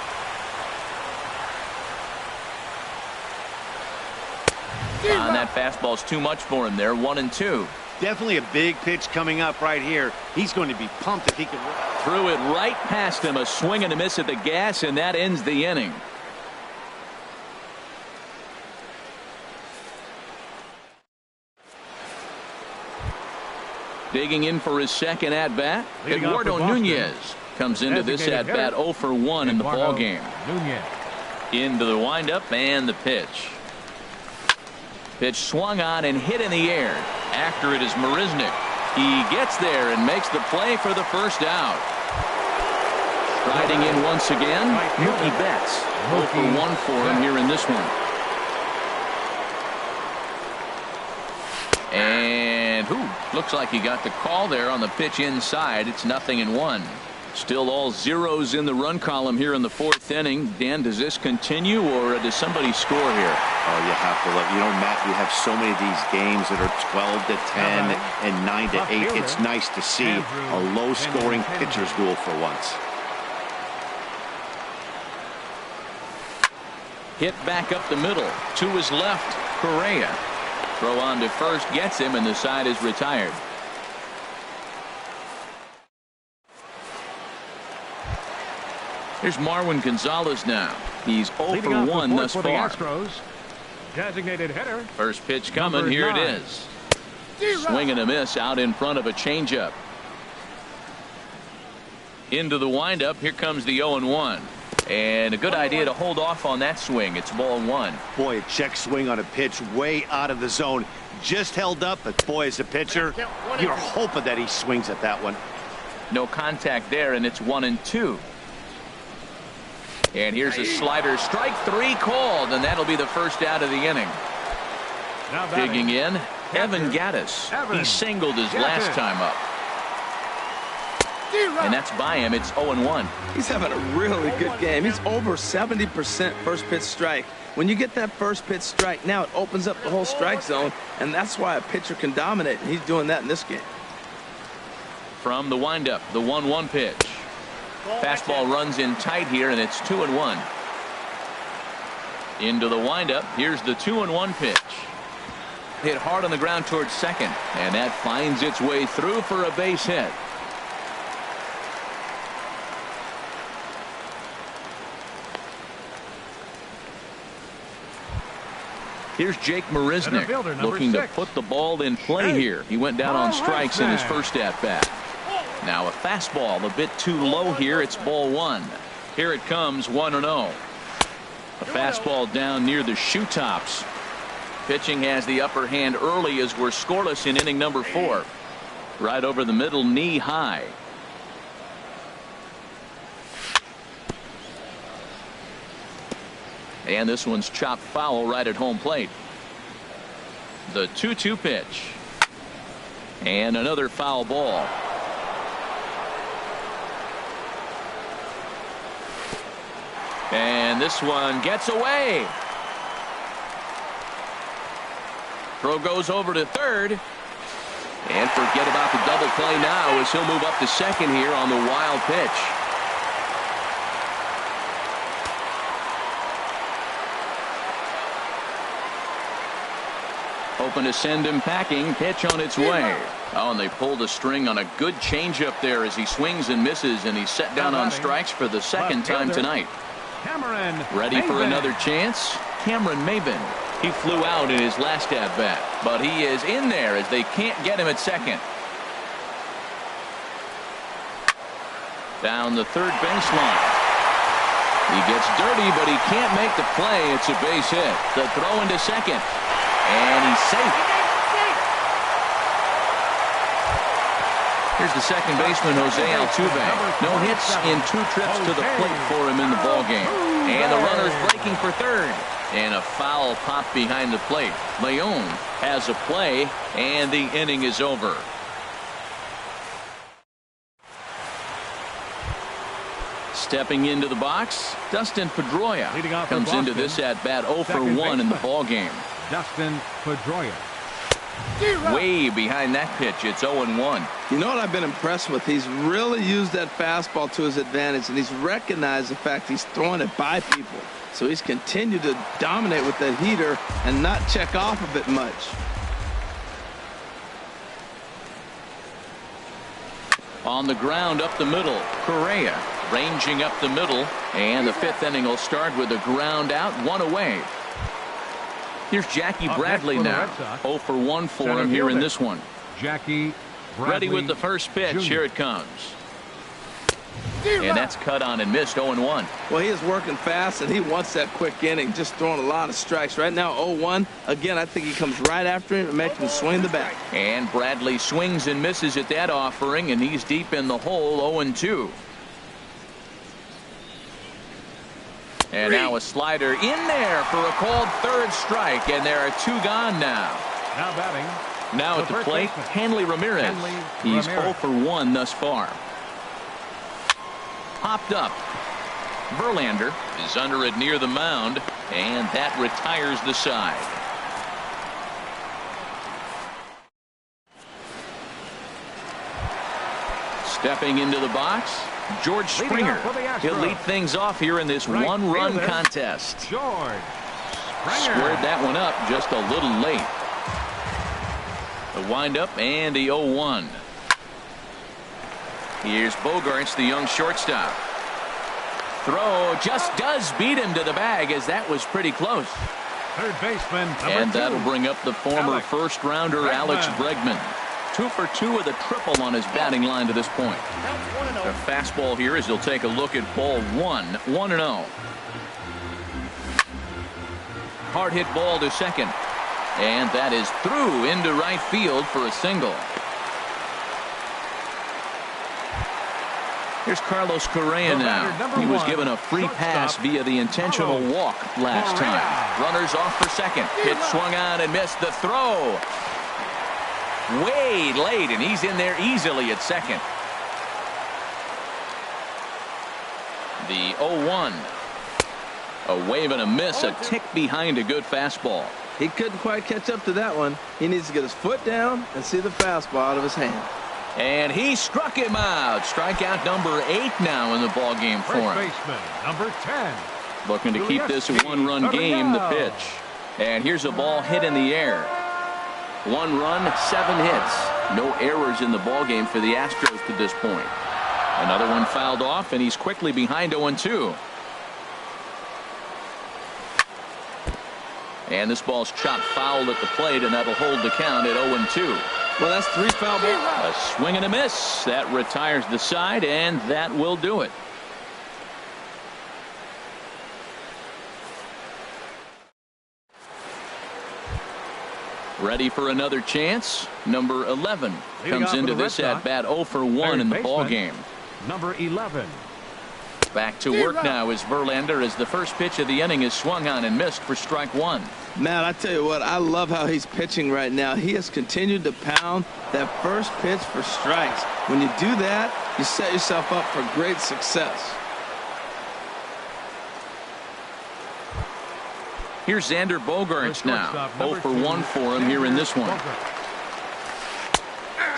And that fastball's too much for him there. 1-2. Definitely a big pitch coming up right here. He's going to be pumped if he can. Threw it right past him. A swing and a miss at the gas, and that ends the inning. Digging in for his second at-bat, Eduardo Nunez comes into this at-bat 0-for-1 in the ball game. Into the windup and the pitch. Pitch swung on and hit in the air. After it is Marisnick. He gets there and makes the play for the first out. Riding in once again, Mookie Betts. 0 for 1 for him here in this one. And looks like he got the call there on the pitch inside. It's 0-1. Still all zeros in the run column here in the 4th inning. Dan, does this continue or does somebody score here? Oh, you have to love. You know, Matt, we have so many of these games that are 12-10 and 9-8. It's nice to see a low-scoring pitcher's duel for once. Hit back up the middle. To his left, Correa. Throw on to first gets him, and the side is retired. Here's Marwin Gonzalez now. He's 0 for 1 thus far. Designated hitter. First pitch coming. Here it is. Swing and a miss out in front of a changeup. Into the windup. Here comes the 0-1. And a good idea to hold off on that swing. It's ball 1. Boy, a check swing on a pitch way out of the zone. Just held up, but boy, as a pitcher, you're hoping that he swings at that one. No contact there, and it's 1-2. And here's a slider. Strike 3 called, and that'll be the first out of the inning. Digging in, Evan Gattis. He singled his last time up. And that's by him. It's 0-1. He's having a really good game. He's over 70% first pitch strike. When you get that first pitch strike, now it opens up the whole strike zone, and that's why a pitcher can dominate, and he's doing that in this game. From the windup, the 1-1 pitch. Fastball runs in tight here, and it's 2-1. Into the windup. Here's the 2-1 pitch. Hit hard on the ground towards second, and that finds its way through for a base hit. Here's Jake Marisnick looking to put the ball in play here. He went down on strikes in his first at-bat. Now a fastball a bit too low here. It's ball 1. Here it comes, 1-0. A fastball down near the shoe tops. Pitching has the upper hand early as we're scoreless in inning number 4. Right over the middle, knee high. And this one's chopped foul right at home plate. The 2-2 pitch. And another foul ball. And this one gets away. Throw goes over to third. And forget about the double play now as he'll move up to second here on the wild pitch. Hoping to send him packing. Pitch on its way. Oh, and they pulled a string on a good changeup there as he swings and misses, and he's set down on strikes for the second time tonight. Ready for another chance? Cameron Maben. He flew out in his last at-bat, but he is in there as they can't get him at second. Down the third baseline. He gets dirty, but he can't make the play. It's a base hit. The throw into second. And he's safe. Here's the second baseman, Jose Altuve. No hits in 2 trips to the plate for him in the ballgame. And the runner's breaking for third. And a foul pop behind the plate. Leon has a play, and the inning is over. Stepping into the box, Dustin Pedroia comes into this at-bat 0 for 1 in the ballgame. Dustin Pedroia. Way behind that pitch. It's 0-1. You know what I've been impressed with? He's really used that fastball to his advantage, and he's recognized the fact he's throwing it by people. So he's continued to dominate with that heater and not check off of it much. On the ground up the middle, Correa ranging up the middle, and the 5th inning will start with a ground out, 1 away. Here's Jackie Bradley now. 0 for 1 for him here in this one. Jackie Bradley ready with the first pitch. Jr. Here it comes. And that's cut on and missed. 0-1. Well, he is working fast, and he wants that quick inning, just throwing a lot of strikes. Right now, 0-1. Again, I think he comes right after him and makes him swing the bat. And Bradley swings and misses at that offering, and he's deep in the hole. 0-2. And now a slider in there for a called third strike, and there are 2 gone now. Now batting. Now at the plate, Hanley Ramirez. He's 0 for 1 thus far. Popped up. Verlander is under it near the mound, and that retires the side. Stepping into the box, George Springer. He'll lead things off here in this one-run contest. George Springer. Squared that one up just a little late. The windup and the 0-1. Here's Bogaerts, the young shortstop. Throw just does beat him to the bag, as that was pretty close. Third baseman, and that'll bring up the former first-rounder Alex Bregman. 2 for 2 with a triple on his batting line to this point. A fastball here as he'll take a look at ball 1. 1-0. Hard hit ball to second. And that is through into right field for a single. Here's Carlos Correa now. He was given a free pass via the intentional walk last time. Runners off for second. Hit swung on and missed. The throw way late, and he's in there easily at second. The 0-1. A wave and a miss, a tick behind a good fastball. He couldn't quite catch up to that one. He needs to get his foot down and see the fastball out of his hand. And he struck him out. Strikeout number 8 now in the ball game for him. First baseman, number 10. Looking to keep this a one-run game. The pitch. And here's a ball hit in the air. 1 run, 7 hits. No errors in the ball game for the Astros to this point. Another one fouled off, and he's quickly behind 0-2. And this ball's chopped foul at the plate, and that'll hold the count at 0-2. Well, that's 3 foul balls. A swing and a miss. That retires the side, and that will do it. Ready for another chance. Number 11 comes into this at bat 0 for 1 in the ball game. Number 11. Back to work now is Verlander as the first pitch of the inning is swung on and missed for strike 1. Man, I tell you what, I love how he's pitching right now. He has continued to pound that first pitch for strikes. When you do that, you set yourself up for great success. Here's Xander Bogaerts now. 0 for 1 for him here in this one.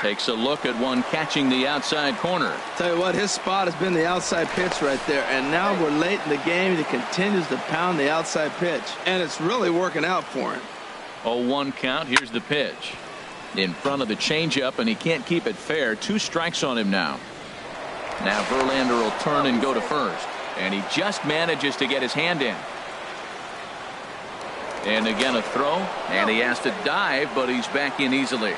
Takes a look at one catching the outside corner. Tell you what, his spot has been the outside pitch right there, and now we're late in the game and he continues to pound the outside pitch, and it's really working out for him. 0-1 count. Here's the pitch in front of the changeup, and he can't keep it fair. 2 strikes on him now. Now Verlander will turn and go to first, and he just manages to get his hand in. And again a throw, and he has to dive, but he's back in easily.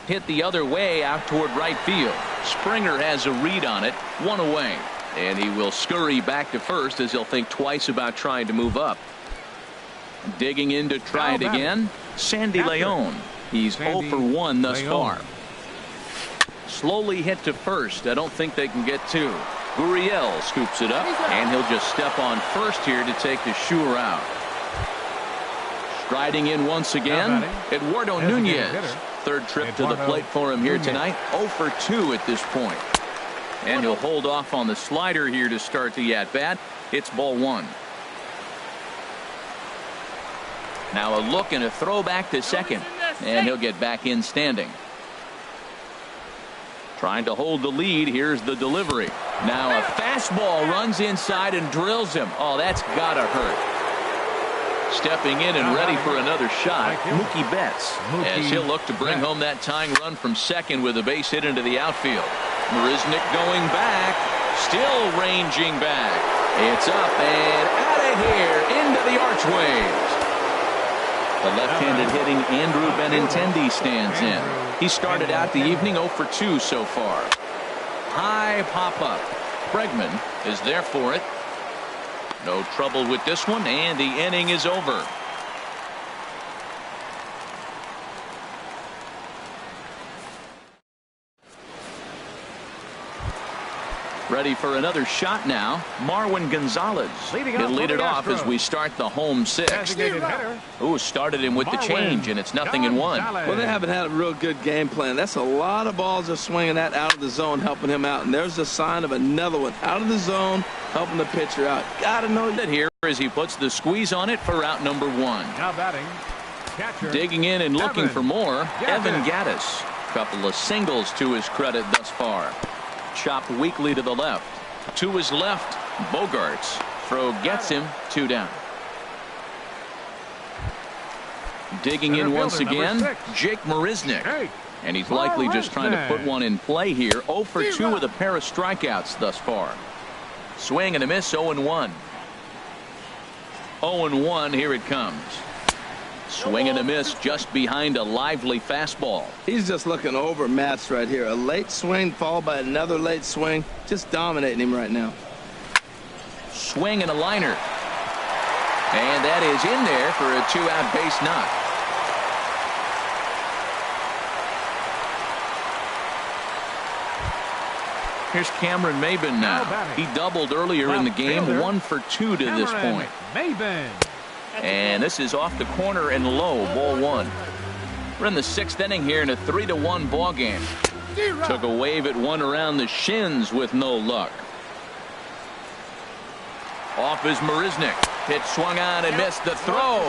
Hit the other way out toward right field. Springer has a read on it. 1 away. And he will scurry back to first as he'll think twice about trying to move up. Digging in to try it again. Sandy Leon. He's 0 for 1 thus far. Slowly hit to first. I don't think they can get 2. Gurriel scoops it up, and he'll just step on first here to take the Shure out. Striding in once again, Eduardo Nunez. Third trip to the plate for him here tonight. 0 for 2 at this point. And he'll hold off on the slider here to start the at-bat. It's ball 1. Now a look and a throw back to second. And he'll get back in standing. Trying to hold the lead. Here's the delivery. Now a fastball runs inside and drills him. Oh, that's gotta hurt. Stepping in and ready for another shot, Mookie Betts, as he'll look to bring home that tying run from second with a base hit into the outfield. Marisnick going back, still ranging back. It's up and out of here into the archways. The left-handed hitting Andrew Benintendi stands in. He started out the evening 0 for 2 so far. High pop-up. Bregman is there for it. No trouble with this one, and the inning is over. Ready for another shot now. Marwin Gonzalez. He'll lead it off as we start the home sixth. Ooh, started him with the change, and it's 0-1. Well, they haven't had a real good game plan. That's a lot of balls they're swinging at out of the zone, helping him out. And there's a sign of another one out of the zone, helping the pitcher out. Got to know that here as he puts the squeeze on it for out number 1. Now batting. Catcher. Digging in and looking for more, Evan Gattis. Couple of singles to his credit thus far. Chopped weakly to the left. To his left, Bogarts. Throw gets him 2 down. Digging in once again, Jake Marisnick. And he's likely just trying to put one in play here. 0 for 2 with a pair of strikeouts thus far. Swing and a miss, 0-1. 0-1, here it comes. Swing and a miss just behind a lively fastball. He's just looking overmatched right here. A late swing followed by another late swing. Just dominating him right now. Swing and a liner. And that is in there for a 2-out base knock. Here's Cameron Maben now. He doubled earlier in the game. 1 for 2 to this point. Maben. And this is off the corner and low, ball 1. We're in the 6th inning here in a 3-1 ball game. Took a wave at one around the shins with no luck. Off is Marisnick. Pitch swung on and missed the throw.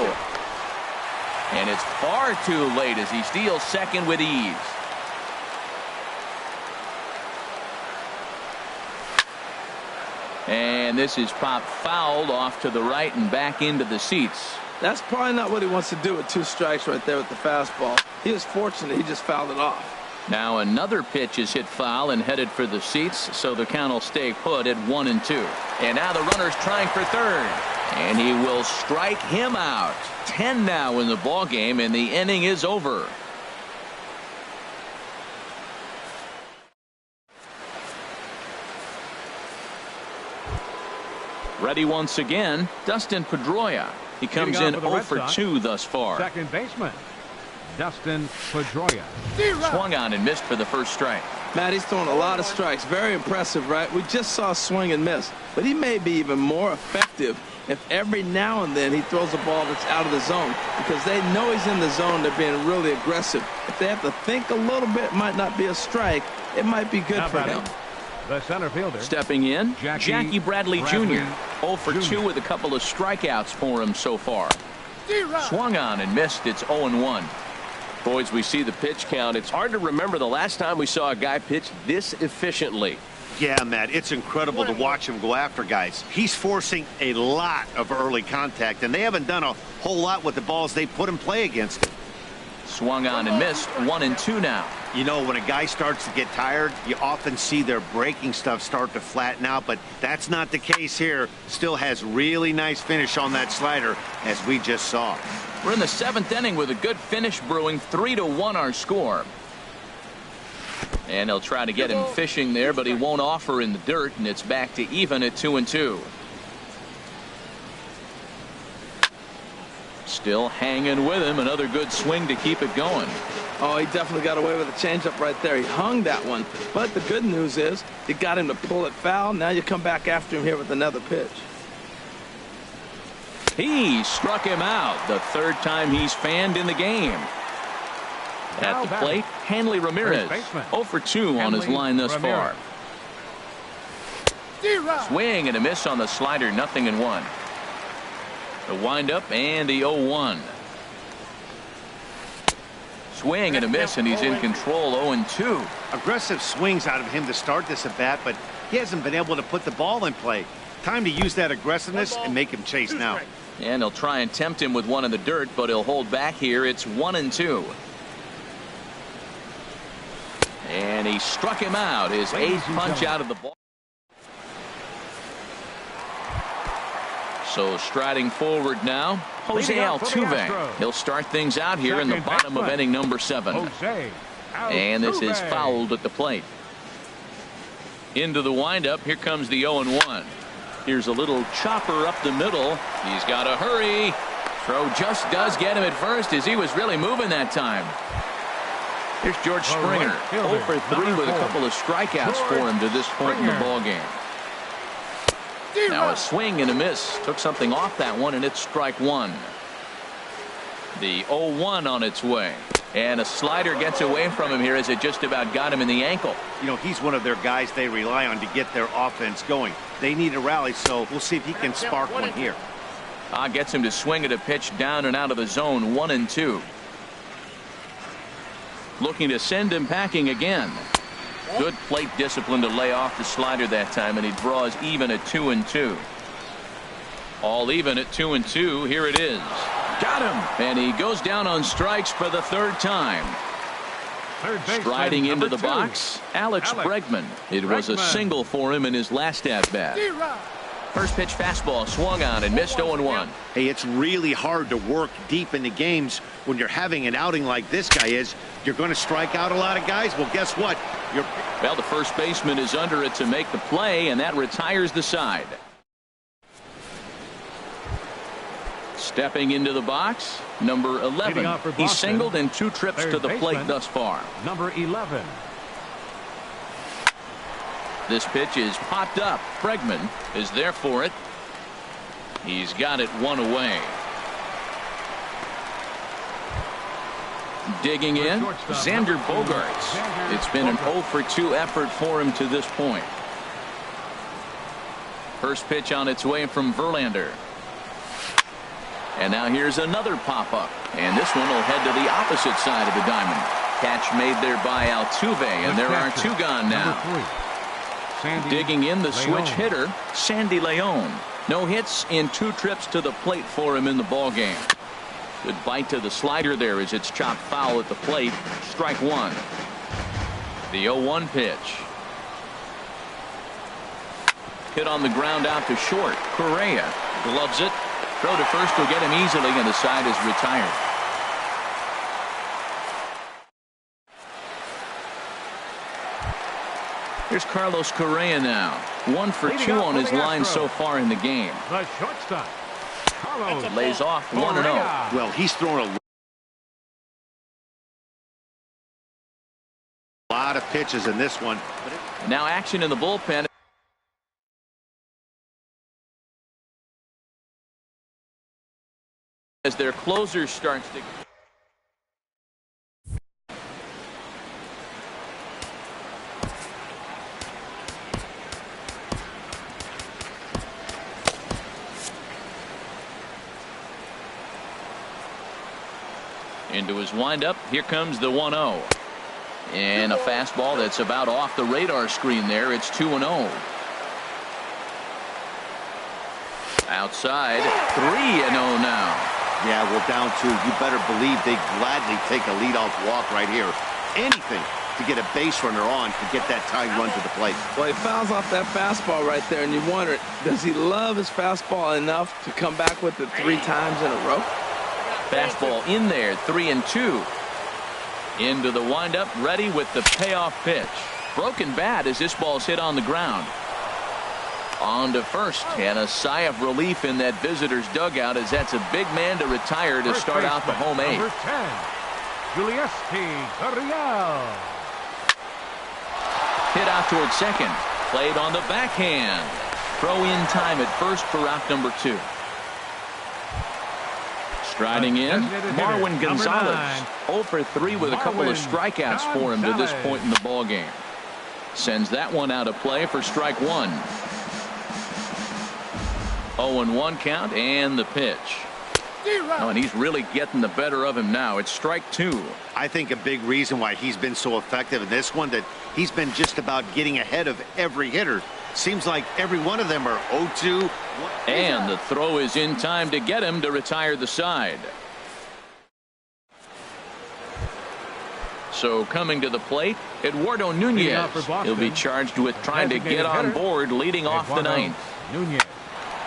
And it's far too late as he steals second with ease. And this is popped fouled off to the right and back into the seats. That's probably not what he wants to do with 2 strikes right there with the fastball. He was fortunate he just fouled it off. Now another pitch is hit foul and headed for the seats, so the count will stay put at 1-2. And now the runner's trying for third. And he will strike him out. 10 now in the ball game, and the inning is over. Ready once again, Dustin Pedroia. He comes in 0 for 2 thus far. Second baseman, Dustin Pedroia. Swung on and missed for the first strike. Matt, he's throwing a lot of strikes. Very impressive, right? We just saw a swing and miss. But he may be even more effective if every now and then he throws a ball that's out of the zone. Because they know he's in the zone. They're being really aggressive. If they have to think a little bit, it might not be a strike. It might be good for him. The center fielder. Stepping in, Jackie Bradley Jr. 0 for 2 with a couple of strikeouts for him so far. Swung on and missed. It's 0-1. Boys, we see the pitch count. It's hard to remember the last time we saw a guy pitch this efficiently. Yeah, Matt, it's incredible to watch him go after guys. He's forcing a lot of early contact, and they haven't done a whole lot with the balls they put in play against him. Swung on and missed. 1-2 now. You know, when a guy starts to get tired, you often see their breaking stuff start to flatten out, but that's not the case here. Still has really nice finish on that slider, as we just saw. We're in the 7th inning with a good finish brewing. 3-1 our score. And he'll try to get him fishing there, but he won't offer in the dirt, and it's back to even at 2-2. Still hanging with him. Another good swing to keep it going. Oh, he definitely got away with a changeup right there. He hung that one. But the good news is you got him to pull it foul. Now you come back after him here with another pitch. He struck him out. The 3rd time he's fanned in the game. At the plate, Hanley Ramirez. 0 for 2 on his line thus far. Swing and a miss on the slider. 0-1. The windup and the 0-1. Swing and a miss, and he's in control. 0-2. Aggressive swings out of him to start this at bat, but he hasn't been able to put the ball in play. Time to use that aggressiveness and make him chase now. And he'll try and tempt him with one in the dirt, but he'll hold back here. It's 1-2. And he struck him out. His 8th punch out of the ball. So striding forward now, Jose Altuve. He'll start things out here in the bottom of inning number 7. And this is fouled at the plate. Into the windup. Here comes the 0-1. Here's a little chopper up the middle. He's got to hurry. Throw just does get him at first as he was really moving that time. Here's George Springer. 0 for 3 with a couple of strikeouts for him to this point in the ballgame. Now a swing and a miss. Took something off that one, and it's strike 1. The 0-1 on its way. And a slider gets away from him here as it just about got him in the ankle. You know, he's one of their guys they rely on to get their offense going. They need a rally, so we'll see if he can spark one here. Gets him to swing at a pitch down and out of the zone. 1-2. Looking to send him packing again. Good plate discipline to lay off the slider that time, and he draws even at 2-2. All even at 2-2. Here it is. Got him. And he goes down on strikes for the 3rd time. Striding into the box, Alex Bregman. It was a single for him in his last at-bat. First pitch fastball swung on and missed. 0-1. Hey, it's really hard to work deep in the games when you're having an outing like this guy is. You're going to strike out a lot of guys. Well, guess what? Well, the first baseman is under it to make the play, and that retires the side. Stepping into the box, number 11. He's singled in 2 trips to the plate thus far. Number 11. This pitch is popped up. Bregman is there for it. He's got it 1 away. Digging in, Xander Bogaerts. It's been an 0 for 2 effort for him to this point. First pitch on its way from Verlander. And now here's another pop-up. And this one will head to the opposite side of the diamond. Catch made there by Altuve, and there are 2 gone now. Digging in, the switch hitter, Sandy Leon. No hits in 2 trips to the plate for him in the ballgame. Good bite to the slider there as it's chopped foul at the plate. Strike 1. The 0-1 pitch. Hit on the ground out to short. Correa gloves it. Throw to first will get him easily, and the side is retired. Here's Carlos Correa now. 1 for 2 on his line so far in the game. The shortstop, Carlos Lays off 1-0. Well, he's thrown a lot of pitches in this one. Now action in the bullpen as their closer starts to. Into his windup. Here comes the 1-0. And a fastball that's about off the radar screen there. It's 2-0. Outside. 3-0 now. Yeah, well, down 2. You better believe they gladly take a leadoff walk right here. Anything to get a base runner on to get that tying run to the plate. Well, he fouls off that fastball right there, and you wonder, does he love his fastball enough to come back with it 3 times in a row? Fastball in there, 3-2. Into the windup, ready with the payoff pitch. Broken bat as this ball's hit on the ground. On to first, and a sigh of relief in that visitor's dugout as that's a big man to retire to start out the home 8th. Number 10, Giuliesti Gurriel. Hit out toward second. Played on the backhand. Throw in time at first for out number 2. Striding in, Marwin Gonzalez. 0 for 3 with a couple of strikeouts for him to this point in the ballgame. Sends that one out of play for strike 1. 0-1 count and the pitch. Oh, and he's really getting the better of him now. It's strike 2. I think a big reason why he's been so effective in this one that he's been just about getting ahead of every hitter. Seems like every one of them are 0-2. And the throw is in time to get him to retire the side. So coming to the plate, Eduardo Nunez. He'll be charged with trying to get on board leading off the 9th. Nunez.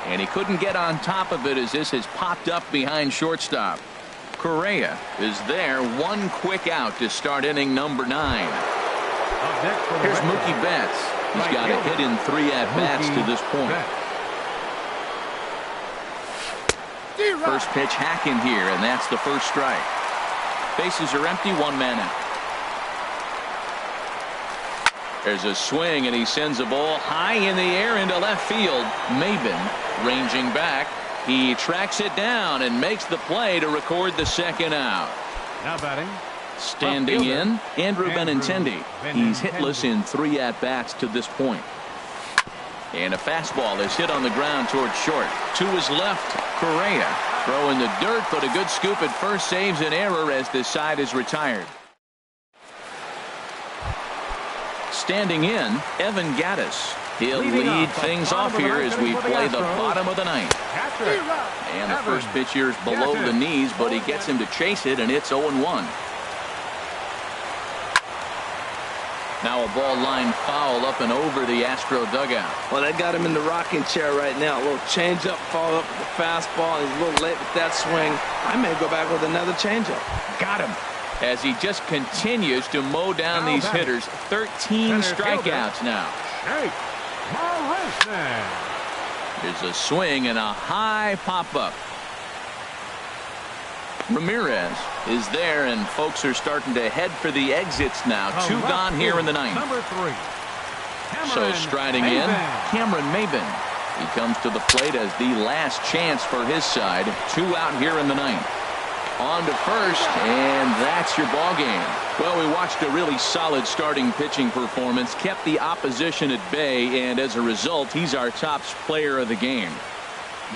And he couldn't get on top of it as this has popped up behind shortstop. Correa is there. One quick out to start inning number 9. Here's Mookie Betts. He's got a hit in 3 at-bats to this point. First pitch hack in here, and that's the first strike. Bases are empty, 1 man out. There's a swing, and he sends a ball high in the air into left field. Maben ranging back. He tracks it down and makes the play to record the second out. Now batting. Standing in, Andrew Benintendi. He's hitless in 3 at-bats to this point. And a fastball is hit on the ground towards short. To his left, Correa. Throw in the dirt, but a good scoop at first saves an error as this side is retired. Standing in, Evan Gattis. He'll lead things off here as we play the bottom of the 9th. And the first pitch here is below the knees, but he gets him to chase it, and it's 0-1. Now a ball line foul up and over the Astro dugout. Well, they got him in the rocking chair right now. A little changeup, followed up with the fastball. He's a little late with that swing. I may go back with another changeup. Got him. As he just continues to mow down these hitters. 13 strikeouts now. There's a swing and a high pop-up. Ramirez is there, and folks are starting to head for the exits now. 2 gone here in the 9th. Number 3. So striding in, Cameron Maben. He comes to the plate as the last chance for his side. 2 out here in the 9th. On to first, and that's your ball game. Well, we watched a really solid starting pitching performance, kept the opposition at bay, and as a result, he's our top player of the game.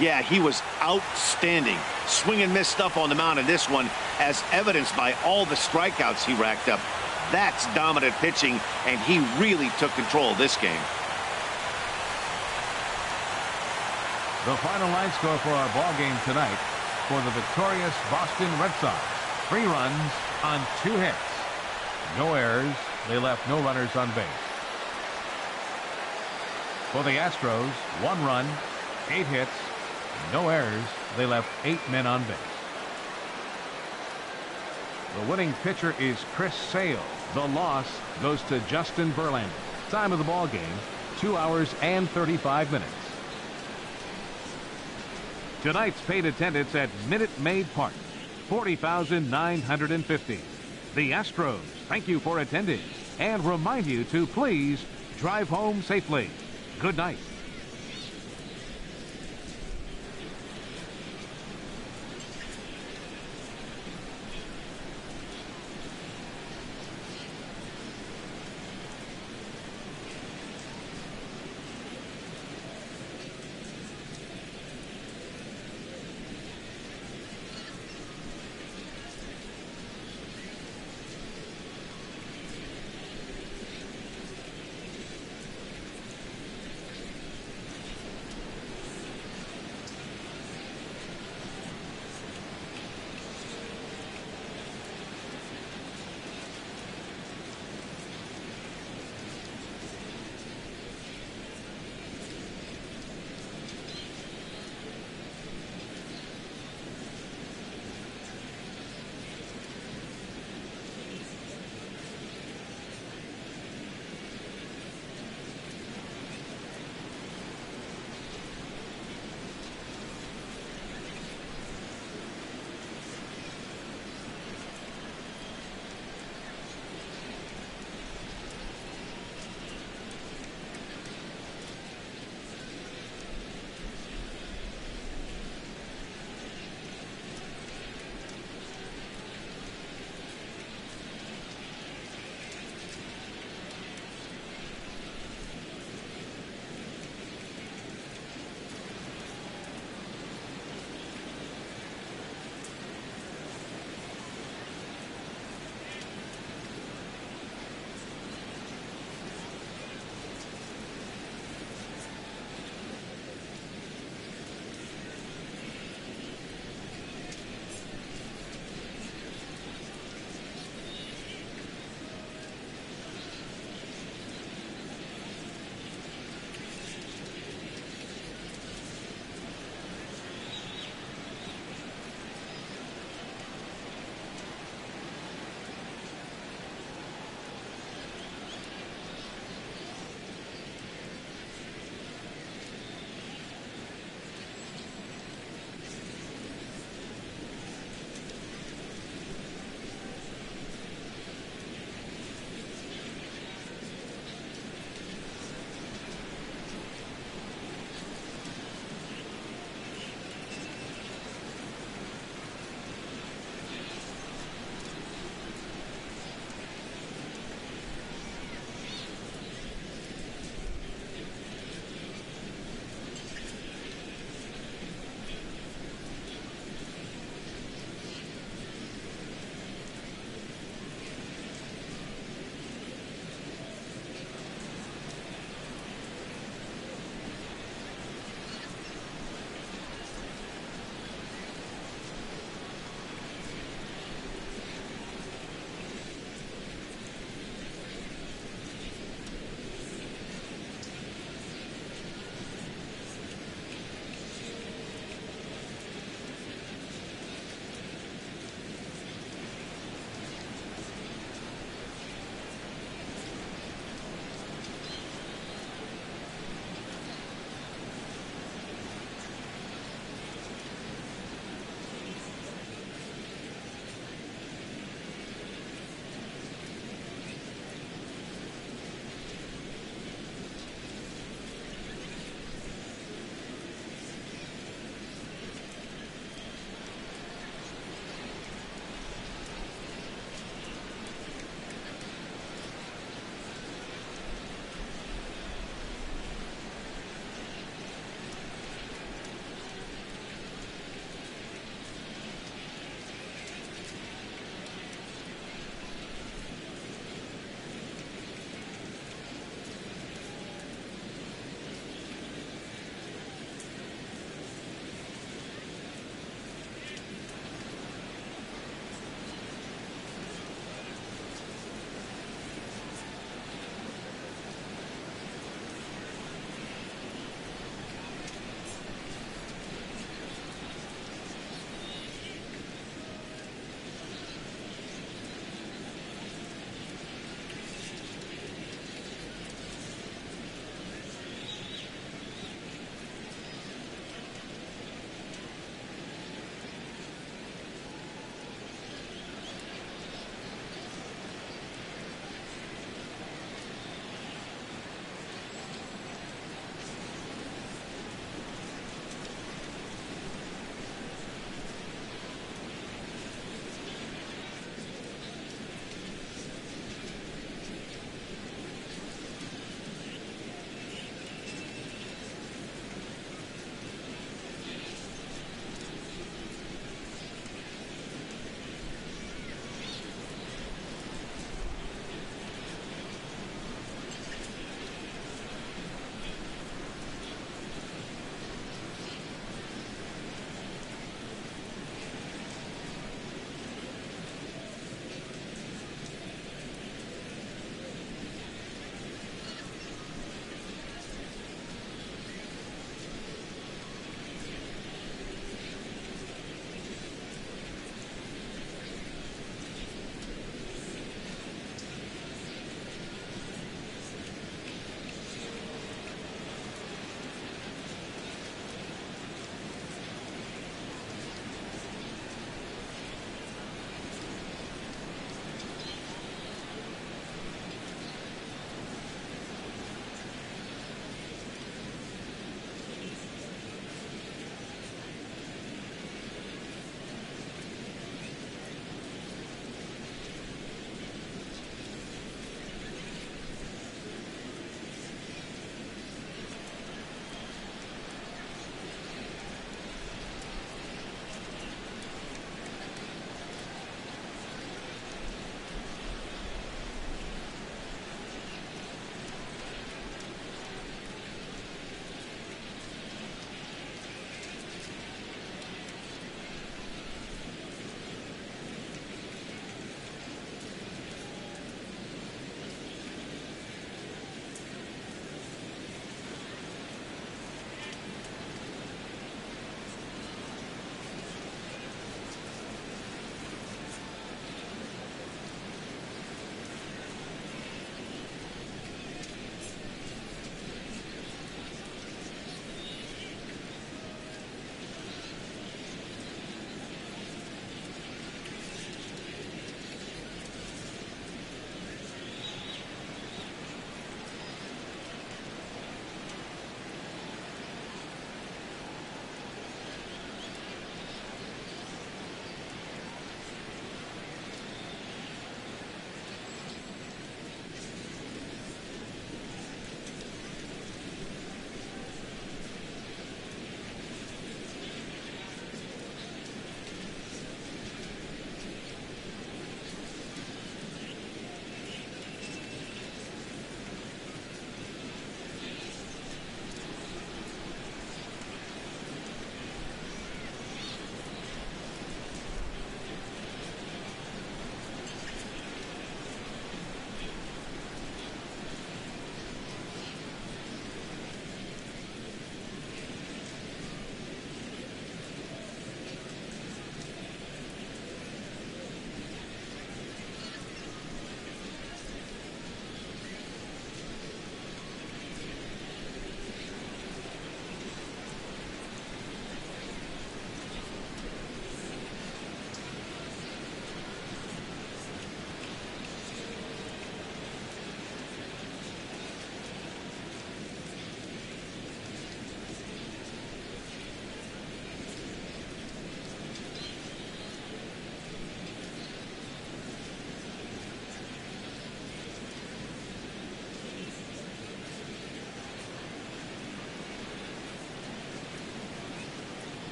Yeah, he was outstanding. Swing and miss stuff on the mound in this one, as evidenced by all the strikeouts he racked up. That's dominant pitching, and he really took control of this game. The final line score for our ball game tonight for the victorious Boston Red Sox. 3 runs on 2 hits. No errors. They left no runners on base. For the Astros, 1 run, 8 hits, no errors. They left 8 men on base. The winning pitcher is Chris Sale. The loss goes to Justin Verlander. Time of the ball game, 2 hours and 35 minutes. Tonight's paid attendance at Minute Maid Park, 40,950. The Astros thank you for attending and remind you to please drive home safely. Good night.